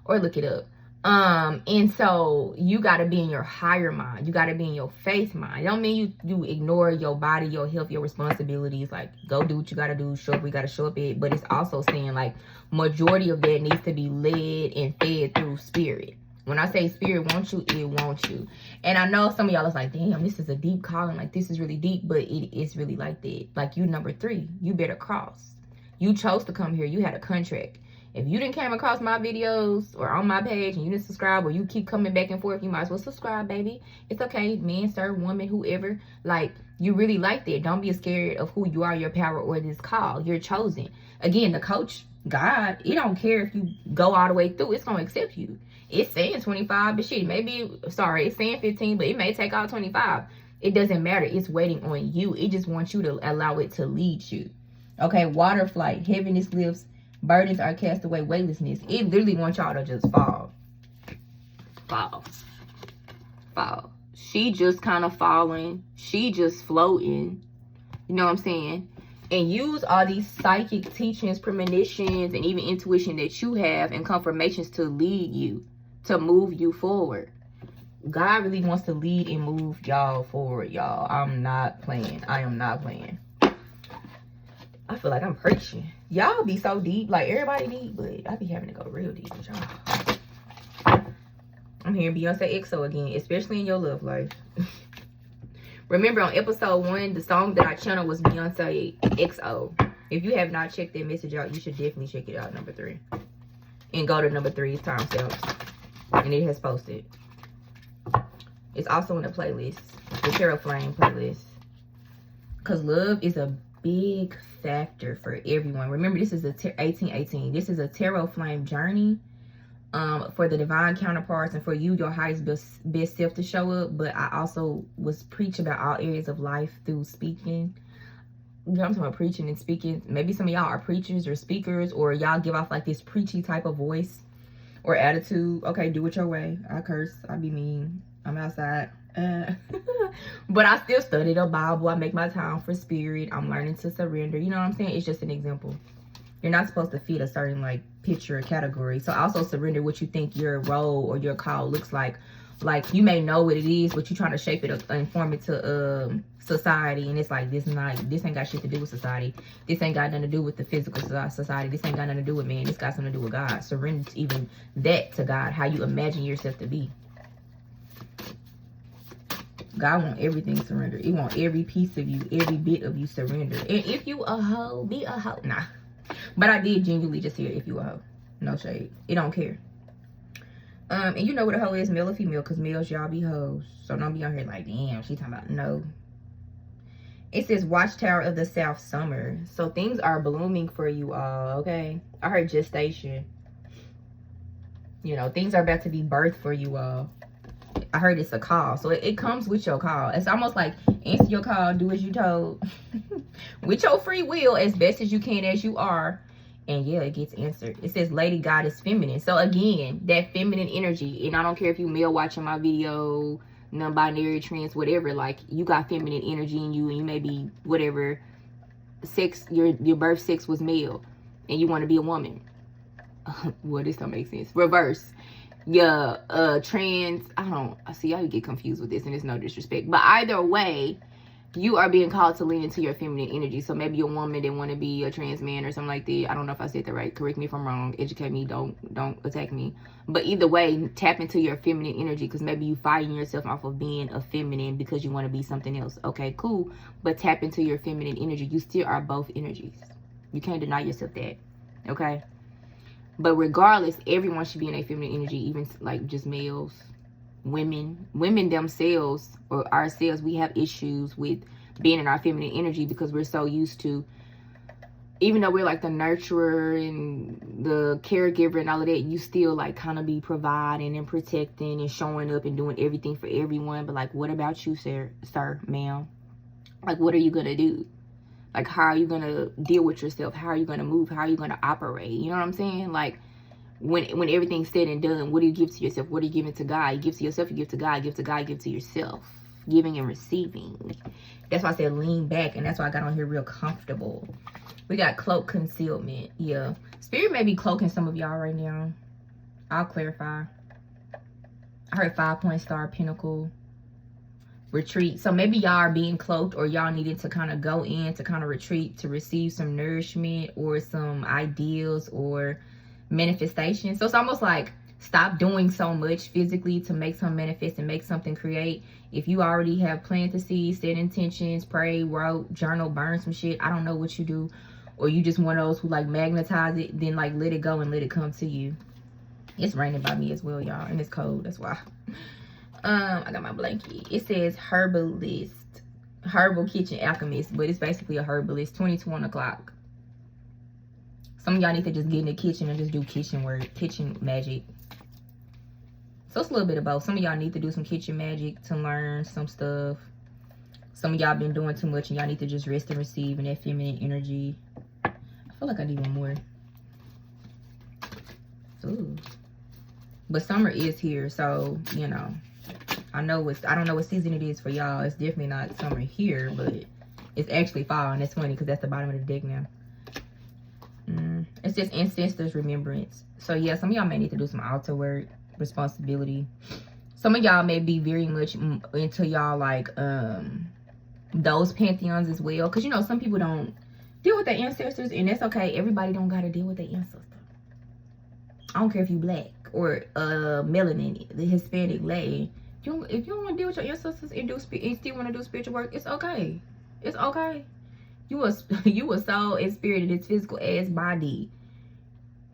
or look it up. And so you got to be in your higher mind. You got to be in your faith mind. It don't mean you ignore your body, your health, your responsibilities. Like, go do what you got to do, show up, we got to show up it. But it's also saying like majority of that needs to be led and fed through spirit. When I say spirit wants you, it wants you. And I know some of y'all is like, damn, this is a deep calling. Like, this is really deep, but it is really like that. Like, you number 3, you better cross. You chose to come here. You had a contract. If you didn't came across my videos or on my page and you didn't subscribe, or you keep coming back and forth, you might as well subscribe, baby. It's okay. Man, sir, woman, whoever. Like, you really like that. Don't be scared of who you are, your power, or this call. You're chosen. Again, the coach, God, it don't care if you go all the way through. It's going to accept you. It's saying 25, but shit, maybe, sorry, it's saying 15, but it may take all 25. It doesn't matter. It's waiting on you. It just wants you to allow it to lead you. Okay, water flight, heaviness lifts, burdens are cast away, weightlessness. It literally wants y'all to just fall. She just kind of falling. She just floating. You know what I'm saying? And use all these psychic teachings, premonitions, and even intuition that you have and confirmations to lead you, to move you forward. God really wants to lead and move y'all forward, y'all. I'm not playing. I am not playing. I feel like I'm preaching. Y'all be so deep. Like, everybody deep, but I be having to go real deep with y'all. I'm hearing Beyonce XO again, especially in your love life. Remember, on episode 1, the song that I channeled was Beyonce XO. If you have not checked that message out, you should definitely check it out, number 3. And go to number 3's timestamps. And it has posted. It's also in the playlist, the Tarot Flame playlist. Because love is a big factor for everyone. Remember, this is a 1818. This is a tarot flame journey for the divine counterparts and for you, your highest best self, to show up. But I also was preaching about all areas of life through speaking. I'm talking about preaching and speaking. Maybe some of y'all are preachers or speakers, or y'all give off like this preachy type of voice or attitude. Okay, do it your way. I curse. I be mean. I'm outside. But I still study the Bible. I make my time for spirit. I'm learning to surrender. You know what I'm saying? It's just an example. You're not supposed to fit a certain like picture or category. So also surrender what you think your role or your call looks like. Like you may know what it is, but you're trying to shape it and form it to society, and it's like this ain't got shit to do with society. This ain't got nothing to do with the physical society. This ain't got nothing to do with man. This got something to do with God. Surrender even that to God, how you imagine yourself to be. God want everything surrendered. He want every piece of you, every bit of you surrendered. And if you a hoe, be a hoe. Nah. But I did genuinely just hear if you a hoe. No shade. It don't care. And you know what a hoe is, male or female, because males, y'all be hoes. So don't be on here like, damn, she talking about no. It says Watchtower of the South Summer. So things are blooming for you all, okay? I heard gestation. You know, things are about to be birthed for you all. I heard it's a call. So it comes with your call. It's almost like answer your call, do as you told. With your free will, as best as you can, as you are. And yeah, it gets answered. It says Lady Goddess Feminine. So again, that feminine energy. And I don't care if you male watching my video, non-binary, trans, whatever. Like, you got feminine energy in you. And you may be whatever sex, your birth sex was male. And you want to be a woman. Well, this don't make sense. Reverse. Yeah, trans. I see how you get confused with this. And it's no disrespect. But either way, you are being called to lean into your feminine energy. So maybe a woman that want to be a trans man or something like that. I don't know if I said that right. Correct me if I'm wrong. Educate me. Don't attack me. But either way, tap into your feminine energy, because maybe you fighting yourself off of being a feminine because you want to be something else. Okay, cool. But tap into your feminine energy. You still are both energies. You can't deny yourself that. Okay. But regardless, everyone should be in a feminine energy, even like just males. Women themselves or ourselves, we have issues with being in our feminine energy because we're so used to, even though we're like the nurturer and the caregiver and all of that, you still like kind of be providing and protecting and showing up and doing everything for everyone. But like, what about you, sir, ma'am? Like, what are you gonna do? Like, how are you gonna deal with yourself? How are you gonna move? How are you gonna operate? You know what I'm saying? Like, when everything's said and done, what do you give to yourself? What are you giving to God? You give to yourself, you give to God, you give to God, you give to yourself. Giving and receiving. That's why I said lean back, and that's why I got on here real comfortable. We got cloak concealment. Yeah. Spirit may be cloaking some of y'all right now. I'll clarify. I heard 5-point star, pinnacle, retreat. So maybe y'all are being cloaked, or y'all needed to kind of go in to kind of retreat to receive some nourishment or some ideals or manifestation. So it's almost like stop doing so much physically to make something manifest and make something create. If you already have planted the seeds, set intentions, pray, wrote, journal, burn some shit, I don't know what you do, or you just one of those who like magnetize it, then like let it go and let it come to you. It's raining by me as well, y'all, and it's cold. That's why. I got my blanket. It says herbalist, herbal kitchen alchemist, but it's basically a herbalist. 21 o'clock. Some of y'all need to just get in the kitchen and just do kitchen magic. So it's a little bit of both. Some of y'all need to do some kitchen magic to learn some stuff. Some of y'all been doing too much and y'all need to just rest and receive in that feminine energy. I feel like I need one more. Ooh. But summer is here, so you know. I don't know what season it is for y'all. It's definitely not summer here, but it's actually fall, and it's funny because that's the bottom of the deck now. It's just ancestors' remembrance. So yeah, some of y'all may need to do some altar work, responsibility. Some of y'all may be very much into y'all like those pantheons as well, because you know some people don't deal with their ancestors, and that's okay. Everybody don't gotta deal with their ancestors. I don't care if you black or melanin, the Hispanic, Latin. If you don't want to deal with your ancestors and still want to do spiritual work, it's okay. It's okay. You a soul and spirit in this physical ass body.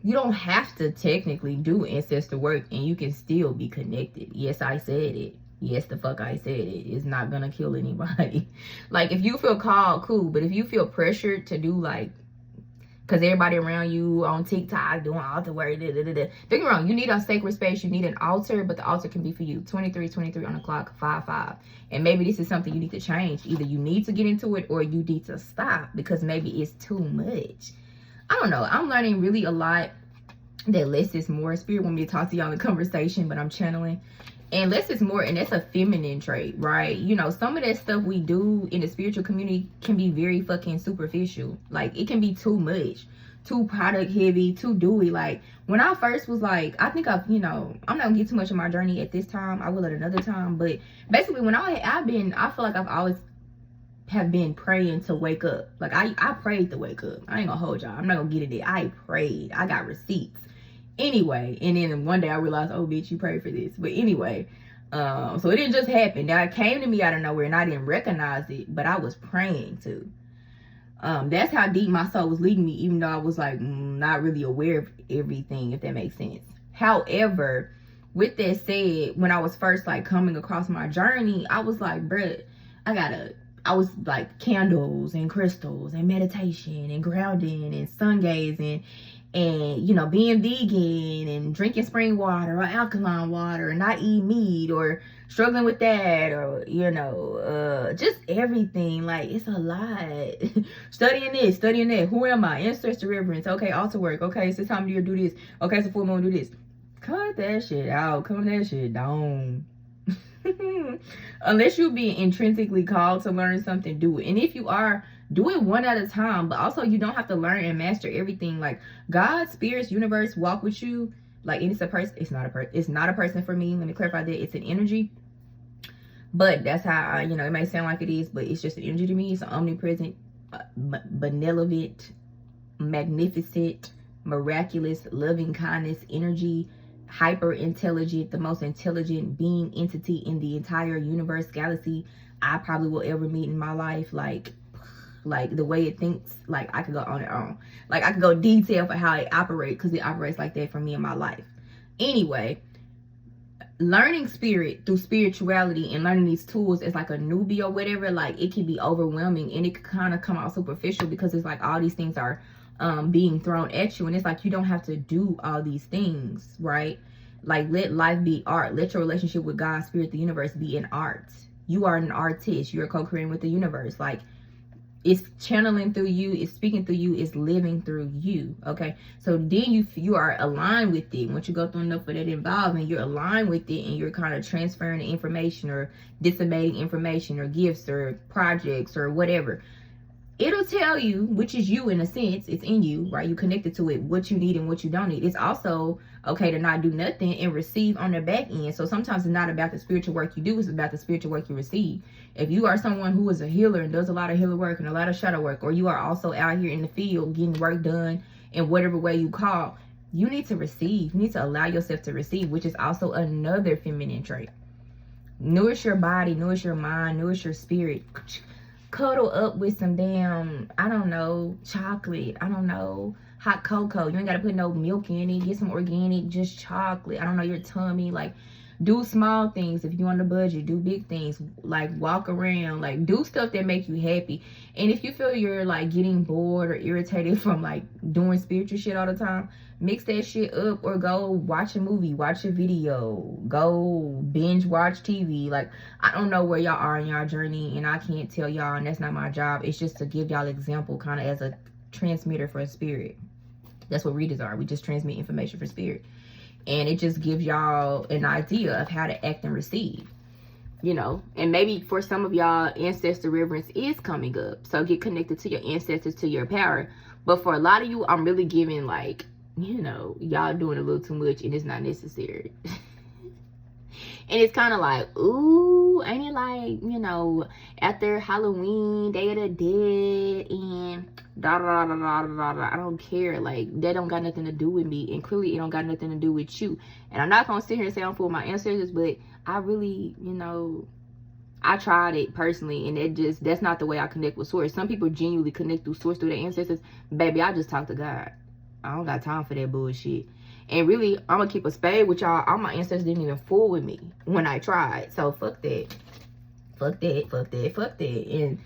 You don't have to technically do ancestor work, and you can still be connected. Yes, I said it. Yes, the fuck I said it. It's not gonna kill anybody. Like, if you feel called, cool. But if you feel pressured to do like Because everybody around you on TikTok doing altar work. Don't get me wrong. You need a sacred space. You need an altar. But the altar can be for you. 23 on the clock. 5. And maybe this is something you need to change. Either you need to get into it or you need to stop. Because maybe it's too much. I don't know. I'm learning really a lot. That less is more. Spirit want me to talk to y'all in the conversation. But I'm channeling. And less is more, and that's a feminine trait, right? You know, some of that stuff we do in the spiritual community can be very fucking superficial. Like, it can be too much, too product heavy, too dewy. Like, when I first was like, I think I'm not gonna get too much of my journey at this time. I will at another time. But basically, when I feel like I've always have been praying to wake up. Like, I prayed to wake up. I ain't gonna hold y'all. I'm not gonna get into it. I prayed. I got receipts. Anyway, and then one day I realized, oh bitch, you prayed for this. But anyway, so it didn't just happen. Now it came to me out of nowhere and I didn't recognize it, but I was praying to. That's how deep my soul was leading me, even though I was like not really aware of everything, if that makes sense. However, with that said, when I was first like coming across my journey, I was like, bruh, I was like candles and crystals and meditation and grounding and sun gazing and, you know, being vegan and drinking spring water or alkaline water and not eating meat or struggling with that or, you know, just everything. Like, it's a lot. Studying this, studying that. Who am I? Ancestor reverence. Okay, altar work. Okay, it's the time of year, do this. Okay, it's a full moon, do this. Cut that shit out. Come that shit down. Unless you're being intrinsically called to learn something, do it. And if you are, do it one at a time. But also, you don't have to learn and master everything. Like, God, spirits, universe walk with you. Like, and it's a person. It's not a person for me. Let me clarify that. It's an energy. But that's how you know, it may sound like it is, but it's just an energy to me. It's an omnipresent, benevolent, magnificent, miraculous, loving kindness energy. Hyper intelligent, the most intelligent being, entity in the entire universe, galaxy I probably will ever meet in my life. Like the way it thinks, like I could go on and on. Like I could go detail for how it operates, because it operates like that for me in my life. Anyway, learning spirit through spirituality and learning these tools as like a newbie or whatever, like it can be overwhelming and it can kind of come out superficial, because it's like all these things are being thrown at you, and it's like you don't have to do all these things, right? Like, let life be art. Let your relationship with God, spirit, the universe be an art. You are an artist. You're co-creating with the universe. Like, it's channeling through you, it's speaking through you, it's living through you. Okay, so then you are aligned with it. Once you go through enough of that involvement, you're aligned with it, and you're kind of transferring the information or disseminating information or gifts or projects or whatever. It'll tell you, which is you in a sense, it's in you, right? You connected to it, what you need and what you don't need. It's also okay to not do nothing and receive on the back end. So sometimes it's not about the spiritual work you do, it's about the spiritual work you receive. If you are someone who is a healer and does a lot of healer work and a lot of shadow work, or you are also out here in the field getting work done in whatever way you call, you need to receive. You need to allow yourself to receive, which is also another feminine trait. Nourish your body, nourish your mind, nourish your spirit. Cuddle up with some damn, I don't know, chocolate. I don't know, hot cocoa. You ain't got to put no milk in it. Get some organic, just chocolate. I don't know, your tummy. Like, do small things. If you on the budget, do big things. Like, walk around. Like, do stuff that make you happy. And if you feel you're, like, getting bored or irritated from, like, doing spiritual shit all the time, mix that shit up, or go watch a movie, watch a video, go binge watch TV. Like, I don't know where y'all are in y'all journey, and I can't tell y'all, and that's not my job. It's just to give y'all example, kind of as a transmitter for spirit. That's what readers are. We just transmit information for spirit, and it just gives y'all an idea of how to act and receive, you know. And maybe for some of y'all, ancestor reverence is coming up, so get connected to your ancestors, to your power. But for a lot of you, I'm really giving, like, you know, y'all doing a little too much and it's not necessary. And it's kind of like, ooh, ain't it like, you know, after Halloween, Day of the Dead, and da da da da da da. I don't care. Like, that don't got nothing to do with me, and clearly it don't got nothing to do with you. And I'm not gonna sit here and say I'm for my ancestors, but I really, you know, I tried it personally, and that's not the way I connect with source. Some people genuinely connect through source, through their ancestors. Baby, I just talk to God. I don't got time for that bullshit. And really, I'm gonna keep a spade with y'all. All my ancestors didn't even fool with me when I tried. So fuck that. Fuck that. Fuck that. Fuck that. And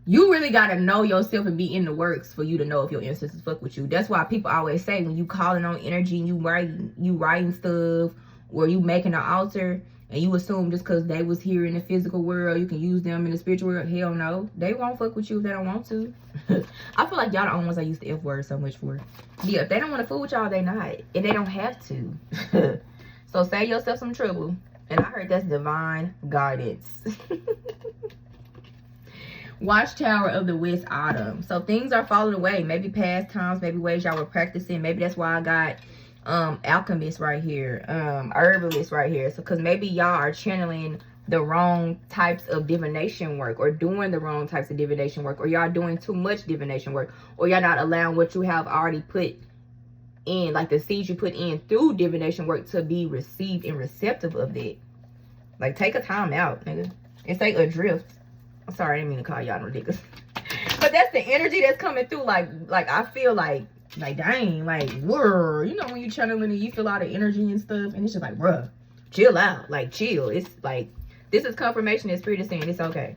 You really gotta know yourself and be in the works for you to know if your ancestors fuck with you. That's why people always say when you calling on energy and you writing stuff or you making an altar and you assume just because they was here in the physical world you can use them in the spiritual world. Hell no, they won't fuck with you if they don't want to. I feel like y'all the only ones I use the F word so much for. Yeah, if they don't want to fool with y'all, they not, and they don't have to. So save yourself some trouble. And I heard that's divine guidance. Watchtower of the West Autumn. So things are falling away. Maybe past times, maybe ways y'all were practicing. Maybe that's why I got alchemist right here, herbalist right here. So because maybe y'all are channeling the wrong types of divination work, or doing the wrong types of divination work, or y'all doing too much divination work, or y'all not allowing what you have already put in, like the seeds you put in through divination work, to be received and receptive of that. Like, take a time out, nigga. It's like adrift. I'm sorry, I didn't mean to call y'all no niggas. But that's the energy that's coming through. Like I feel like dang, like, whoa. You know when you channeling and you feel all the energy and stuff, and it's just like, bruh, chill out. Like, chill. It's like, this is confirmation that Spirit is saying it's okay.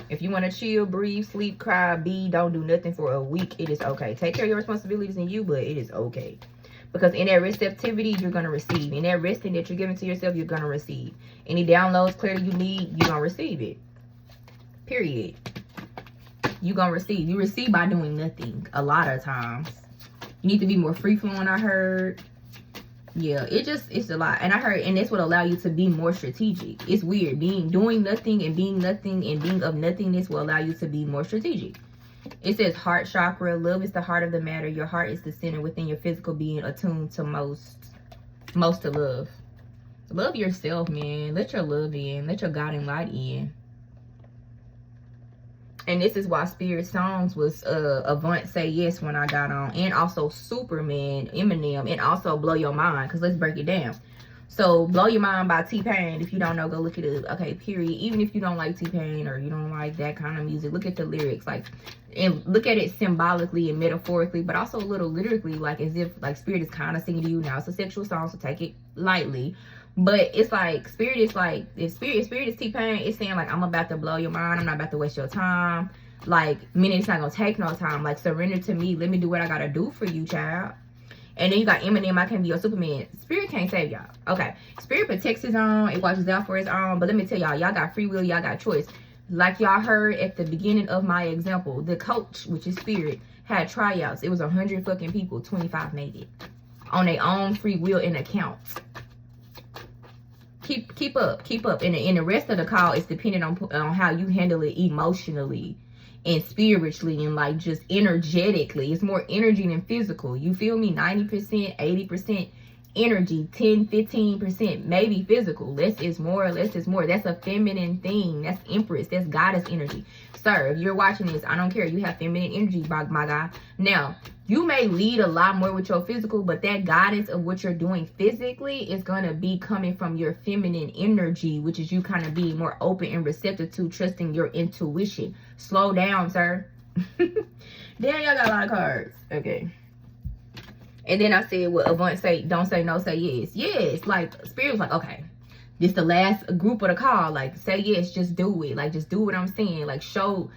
If you want to chill, breathe, sleep, cry, don't do nothing for a week, it is okay. Take care of your responsibilities in you, but it is okay. Because in that receptivity, you're going to receive. In that resting that you're giving to yourself, you're going to receive. Any downloads, clarity you need, you're going to receive it. Period. You're going to receive. You receive by doing nothing a lot of times. You need to be more free-flowing, I heard. Yeah, it's a lot. And I heard, and that's what allow you to be more strategic. It's weird. Doing nothing and being nothing and being of nothingness will allow you to be more strategic. It says heart chakra. Love is the heart of the matter. Your heart is the center within your physical being, attuned to most to love. Love yourself, man. Let your love in. Let your guiding light in. And this is why Spirit Songs was Avant Say Yes when I got on. And also Superman, Eminem, and also Blow Your Mind. Because let's break it down. So Blow Your Mind by T-Pain. If you don't know, go look it up. Okay, period. Even if you don't like T-Pain or you don't like that kind of music, look at the lyrics. Like, and look at it symbolically and metaphorically, but also a little literally, like as if like Spirit is kind of singing to you. Now it's a sexual song, so take it lightly. But it's like Spirit is like, if Spirit is T-Pain, it's saying like, I'm about to blow your mind. I'm not about to waste your time. Like, meaning it's not gonna take no time. Like, surrender to me. Let me do what I gotta do for you, child. And then you got Eminem, I Can Be Your Superman. Spirit can't save y'all. Okay. Spirit protects his own. It watches out for his own. But let me tell y'all, y'all got free will. Y'all got choice. Like y'all heard at the beginning of my example, the coach, which is Spirit, had tryouts. It was 100 fucking people. 25 made it. On their own free will and accounts. Keep up. And the rest of the call is dependent on how you handle it emotionally and spiritually and like just energetically. It's more energy than physical. You feel me? 90%, 80% energy, 10-15% maybe physical. Less is more. That's a feminine thing. That's Empress. That's goddess energy. Sir, if you're watching this, I don't care. You have feminine energy, my guy. Now, you may lead a lot more with your physical, but that guidance of what you're doing physically is going to be coming from your feminine energy, which is you kind of being more open and receptive to trusting your intuition. Slow down, sir. Damn, y'all got a lot of cards. Okay. And then I said, well, Avant say, don't say no, say yes. Yes, like, Spirit was like, okay, this the last group of the call. Like, say yes, just do it. Like, just do what I'm saying. Like, show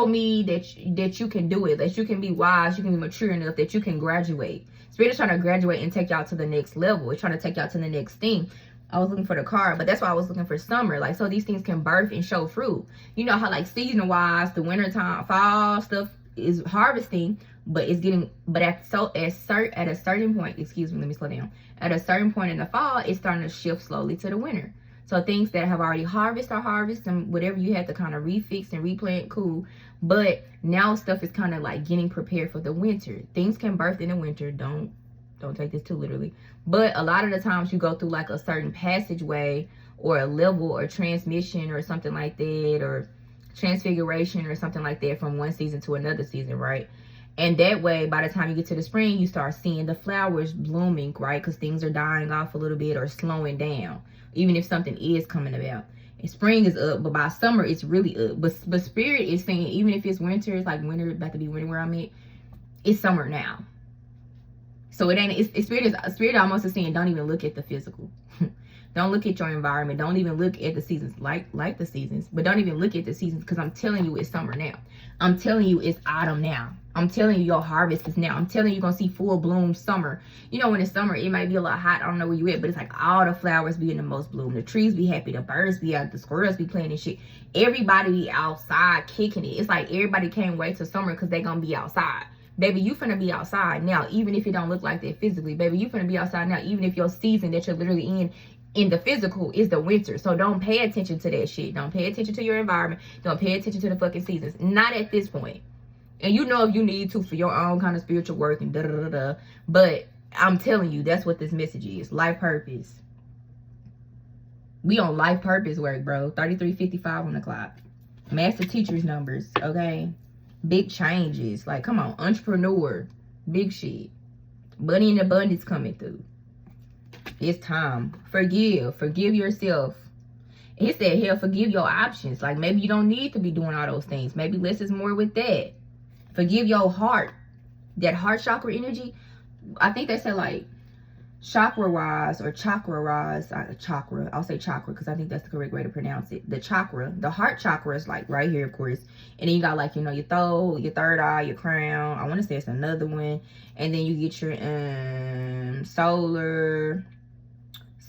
me that you can do it, that you can be wise, you can be mature enough, that you can graduate. Spirit is trying to graduate and take y'all to the next level. It's trying to take y'all to the next thing. I was looking for the card, but that's why I was looking for summer. Like, so these things can birth and show fruit. You know how, like, seasonal wise, the winter time, fall stuff is harvesting, but it's getting, but at a certain point, excuse me, let me slow down. At a certain point in the fall, it's starting to shift slowly to the winter. So things that have already harvested are harvested, and whatever you had to kind of refix and replant, cool. But now stuff is kind of like getting prepared for the winter. Things can birth in the winter. Don't take this too literally. But a lot of the times you go through like a certain passageway or a level or transmission or something like that, or transfiguration or something like that from one season to another season, right? And that way, by the time you get to the spring, you start seeing the flowers blooming, right? Because things are dying off a little bit or slowing down, even if something is coming about. And spring is up, but by summer, it's really up. But Spirit is saying, even if it's winter, it's like winter, about to be winter where I'm at, it's summer now. So it ain't, Spirit almost is saying, don't even look at the physical. Don't look at your environment. Don't even look at the seasons, like the seasons, but don't even look at the seasons, because I'm telling you it's summer now. I'm telling you it's autumn now. I'm telling you your harvest is now. I'm telling you you're going to see full bloom summer. You know, when it's summer, it might be a lot hot. I don't know where you at, but it's like all the flowers be in the most bloom. The trees be happy. The birds be out. The squirrels be playing and shit. Everybody be outside kicking it. It's like everybody can't wait till summer because they going to be outside. Baby, you finna be outside now, even if it don't look like that physically. Baby, you finna be outside now, even if your season that you're literally in the physical is the winter. So don't pay attention to that shit. Don't pay attention to your environment. Don't pay attention to the fucking seasons. Not at this point. And you know if you need to for your own kind of spiritual work and da-da-da-da. But I'm telling you, that's what this message is. Life purpose. We on life purpose work, bro. 3355 on the clock. Master teachers numbers, okay? Big changes. Like, come on. Entrepreneur. Big shit. Money in abundance coming through. It's time. Forgive. Forgive yourself. He said, hell, forgive your options. Like, maybe you don't need to be doing all those things. Maybe less is more with that. Forgive your heart. That heart chakra energy. I think they said, like, chakra-wise or chakra-wise. Chakra. I'll say chakra because I think that's the correct way to pronounce it. The chakra. The heart chakra is, like, right here, of course. And then you got, like, you know, your throat, your third eye, your crown. I want to say it's another one. And then you get your solar,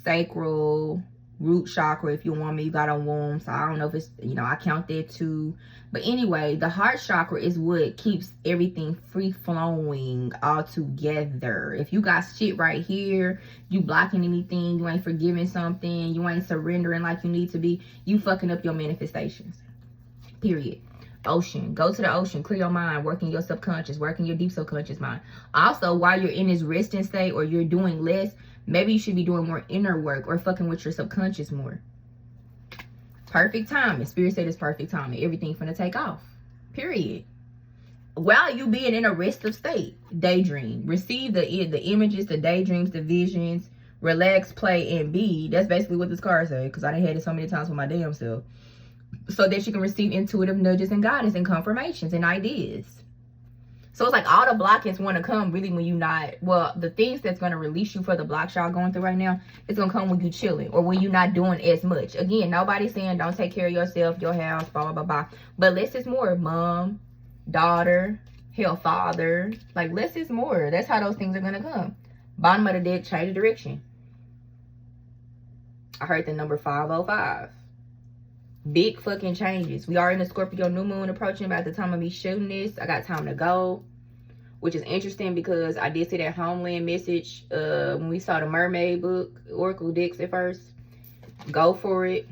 sacral, root chakra. If you want me, you got a womb. So I don't know if it's, you know, I count that too. But anyway, the heart chakra is what keeps everything free flowing all together. If you got shit right here, you blocking anything, you ain't forgiving something, you ain't surrendering like you need to be, you fucking up your manifestations. Period. Ocean. Go to the ocean. Clear your mind. Work in your subconscious. Work in your deep subconscious mind. Also, while you're in this resting state or you're doing less, maybe you should be doing more inner work or fucking with your subconscious more. Perfect timing. Spirit said it's perfect timing. Everything finna take off. Period. While you being in a restive state, daydream. Receive the images, the daydreams, the visions. Relax, play, and be. That's basically what this card said, because I done had it so many times with my damn self. So that you can receive intuitive nudges and guidance and confirmations and ideas. So it's like all the blockings want to come really when you not, well, the things that's going to release you for the blocks y'all going through right now, it's going to come when you chilling or when you're not doing as much. Again, nobody's saying don't take care of yourself, your house, blah, blah, blah, blah. But less is more. Mom, daughter, hell, father. Like, less is more. That's how those things are going to come. Bottom of the deck, change of direction. I heard the number 505. Big fucking changes. We are in the Scorpio new moon approaching. About the time of me shooting this, I got time to go, which is interesting because I did see that Homeland message when we saw the Mermaid book, Oracle decks at first. Go for it.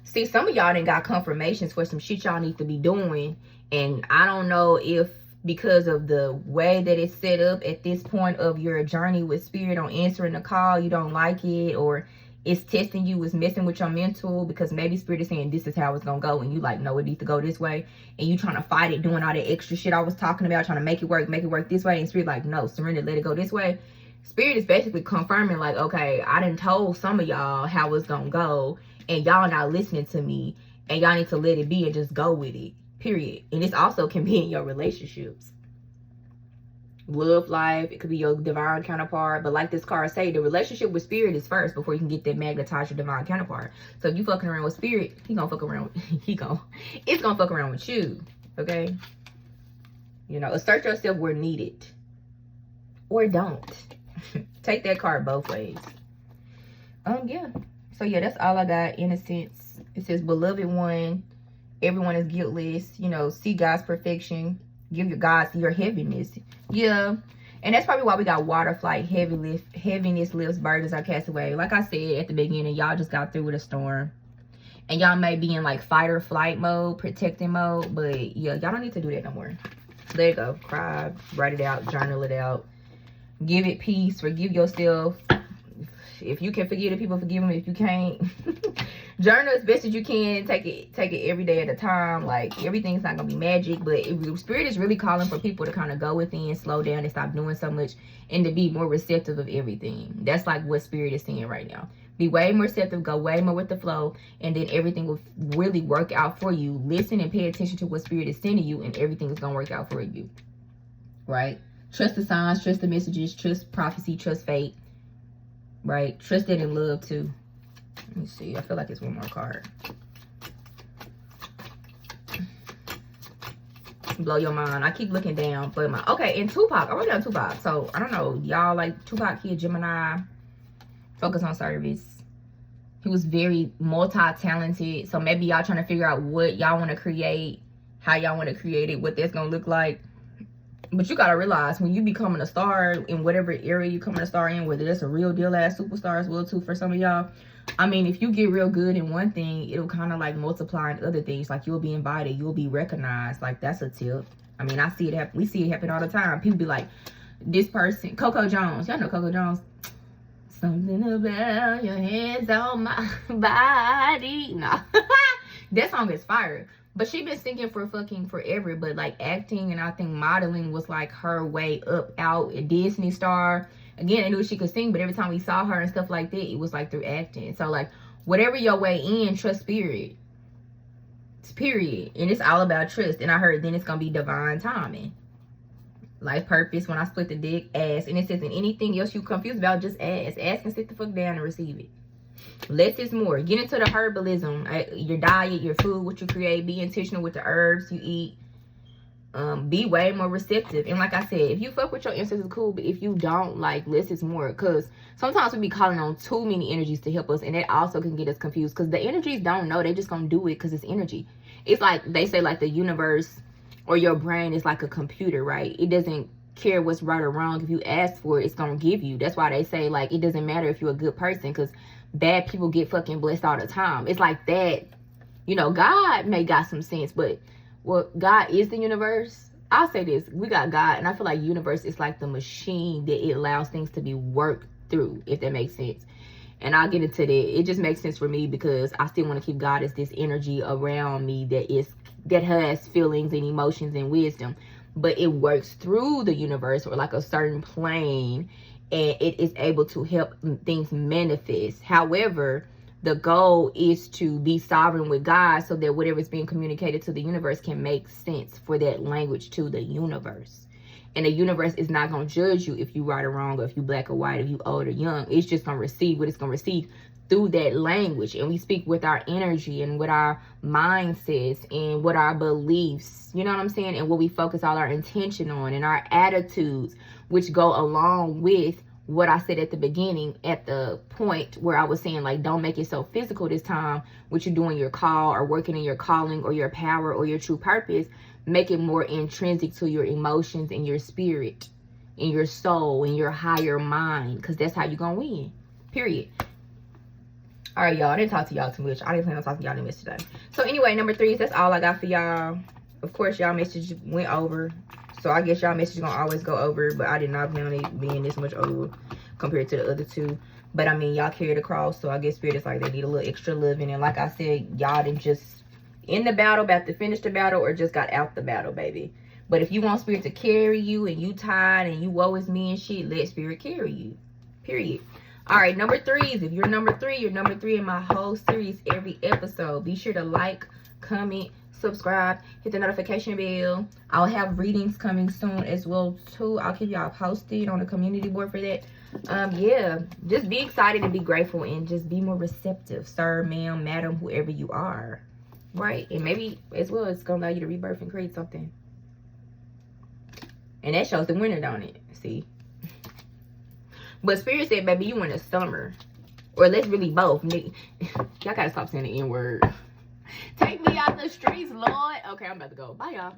See, some of y'all done got confirmations for some shit y'all need to be doing, and I don't know if because of the way that it's set up at this point of your journey with spirit on answering the call, you don't like it, or it's testing you, it's messing with your mental, because maybe spirit is saying this is how it's gonna go, and you like, no, it needs to go this way, and you trying to fight it, doing all that extra shit I was talking about, trying to make it work this way, and spirit like, no, surrender, let it go this way. Spirit is basically confirming, like, okay, I done told some of y'all how it's gonna go, and y'all not listening to me, and y'all need to let it be and just go with it, period. And this also can be in your relationships. Love life, it could be your divine counterpart, but like this card say, the relationship with spirit is first before you can get that magnetize your divine counterpart. So if you fucking around with spirit, he gonna fuck around with, it's gonna fuck around with you, okay? You know, assert yourself where needed, or don't. Take that card both ways. Yeah, so yeah, that's all I got. Innocence. It says, beloved one, everyone is guiltless, you know, see God's perfection, give your gods your heaviness. Yeah, and that's probably why we got water flight, heaviness lifts, burdens are cast away. Like I said at the beginning, y'all just got through with a storm, and y'all may be in like fight or flight mode, protecting mode, but yeah, y'all don't need to do that no more. Let it go. Cry, write it out, journal it out, give it peace, forgive yourself. If you can forgive the people, forgive them. If you can't, journal as best as you can. Take it every day at a time. Like, everything's not gonna be magic, but spirit is really calling for people to kind of go within, slow down, and stop doing so much, and to be more receptive of everything. That's like what spirit is saying right now. Be way more receptive, go way more with the flow, and then everything will really work out for you. Listen and pay attention to what spirit is sending you, and everything is gonna work out for you. Right? Trust the signs, trust the messages, trust prophecy, trust fate. right? Trusted and loved too. Let me see. I feel like it's one more card. Blow your mind. I keep looking down, but okay, and Tupac. I wrote down Tupac. So I don't know, y'all like Tupac. He a Gemini. Focus on service. He was very multi-talented. So maybe y'all trying to figure out what y'all want to create, how y'all want to create it, what that's gonna look like. But you gotta realize when you becoming a star in whatever area you coming a star in, whether that's a real deal ass superstar as well too for some of y'all. I mean, if you get real good in one thing, it'll kind of like multiply in other things. Like you'll be invited, you'll be recognized. Like that's a tip. I mean, I see it happen. We see it happen all the time. People be like, this person, Coco Jones. Y'all know Coco Jones. Something about your hands on my body. Nah, that song is fire. But she been singing for fucking forever. But like acting and I think modeling was like her way up out. A Disney star. Again, I knew she could sing, but every time we saw her and stuff like that, it was like through acting. So like whatever your way in, trust spirit. It's period. And it's all about trust. And I heard then it's gonna be divine timing. Life purpose. When I split the dick, ask. And it says, and anything else you confused about, just ask. Ask and sit the fuck down and receive it. Less is more. Get into the herbalism. Your diet, your food, what you create. Be intentional with the herbs you eat. Be way more receptive. And like I said, if you fuck with your ancestors, cool. But if you don't, like, less is more. Because sometimes we be calling on too many energies to help us. And that also can get us confused. Because the energies don't know. They just gonna do it because it's energy. It's like, they say like the universe or your brain is like a computer, right? It doesn't care what's right or wrong. If you ask for it, it's gonna give you. That's why they say like it doesn't matter if you're a good person, because bad people get fucking blessed all the time. It's like that. You know, God may got some sense, but well, God is the universe. I'll say this, we got God, and I feel like universe is like the machine that it allows things to be worked through, if that makes sense. And I'll get into that. It just makes sense for me because I still want to keep God as this energy around me that has feelings and emotions and wisdom, but it works through the universe or like a certain plane, and it is able to help things manifest. However, the goal is to be sovereign with God so that whatever is being communicated to the universe can make sense for that language to the universe. And the universe is not going to judge you if you right or wrong, or if you black or white, if you old or young. It's just going to receive what it's going to receive through that language. And we speak with our energy and with our mindsets and with our beliefs, you know what I'm saying? And what we focus all our intention on and our attitudes, which go along with what I said at the beginning, at the point where I was saying, like, don't make it so physical this time, what you're doing your call or working in your calling or your power or your true purpose. Make it more intrinsic to your emotions and your spirit and your soul and your higher mind, because that's how you're gonna win, period. All right, y'all, I didn't talk to y'all too much. I didn't plan on talking to y'all this today. So anyway, number 3, that's all I got for y'all. Of course, y'all message went over, so I guess y'all message gonna always go over, but I did not plan on it being this much over compared to the other 2. But I mean, y'all carried across, so I guess spirit is like they need a little extra loving. And like I said, y'all didn't just in the battle, about to finish the battle, or just got out the battle, baby. But if you want spirit to carry you and you tired and you woe is me and shit, let spirit carry you, period. All right, number 3s. If you're number 3, you're number 3 in my whole series, every episode. Be sure to like, comment, subscribe, hit the notification bell. I'll have readings coming soon as well too. I'll keep y'all posted on the community board for that. Yeah, just be excited and be grateful and just be more receptive, sir, ma'am, madam, whoever you are, right? And maybe as well it's gonna allow you to rebirth and create something. And that shows the winner, don't it? See? But spirit said, baby, you want a summer, or let's really both. Y'all gotta stop saying the N-word. Take me out the streets, Lord. Okay, I'm about to go. Bye, y'all.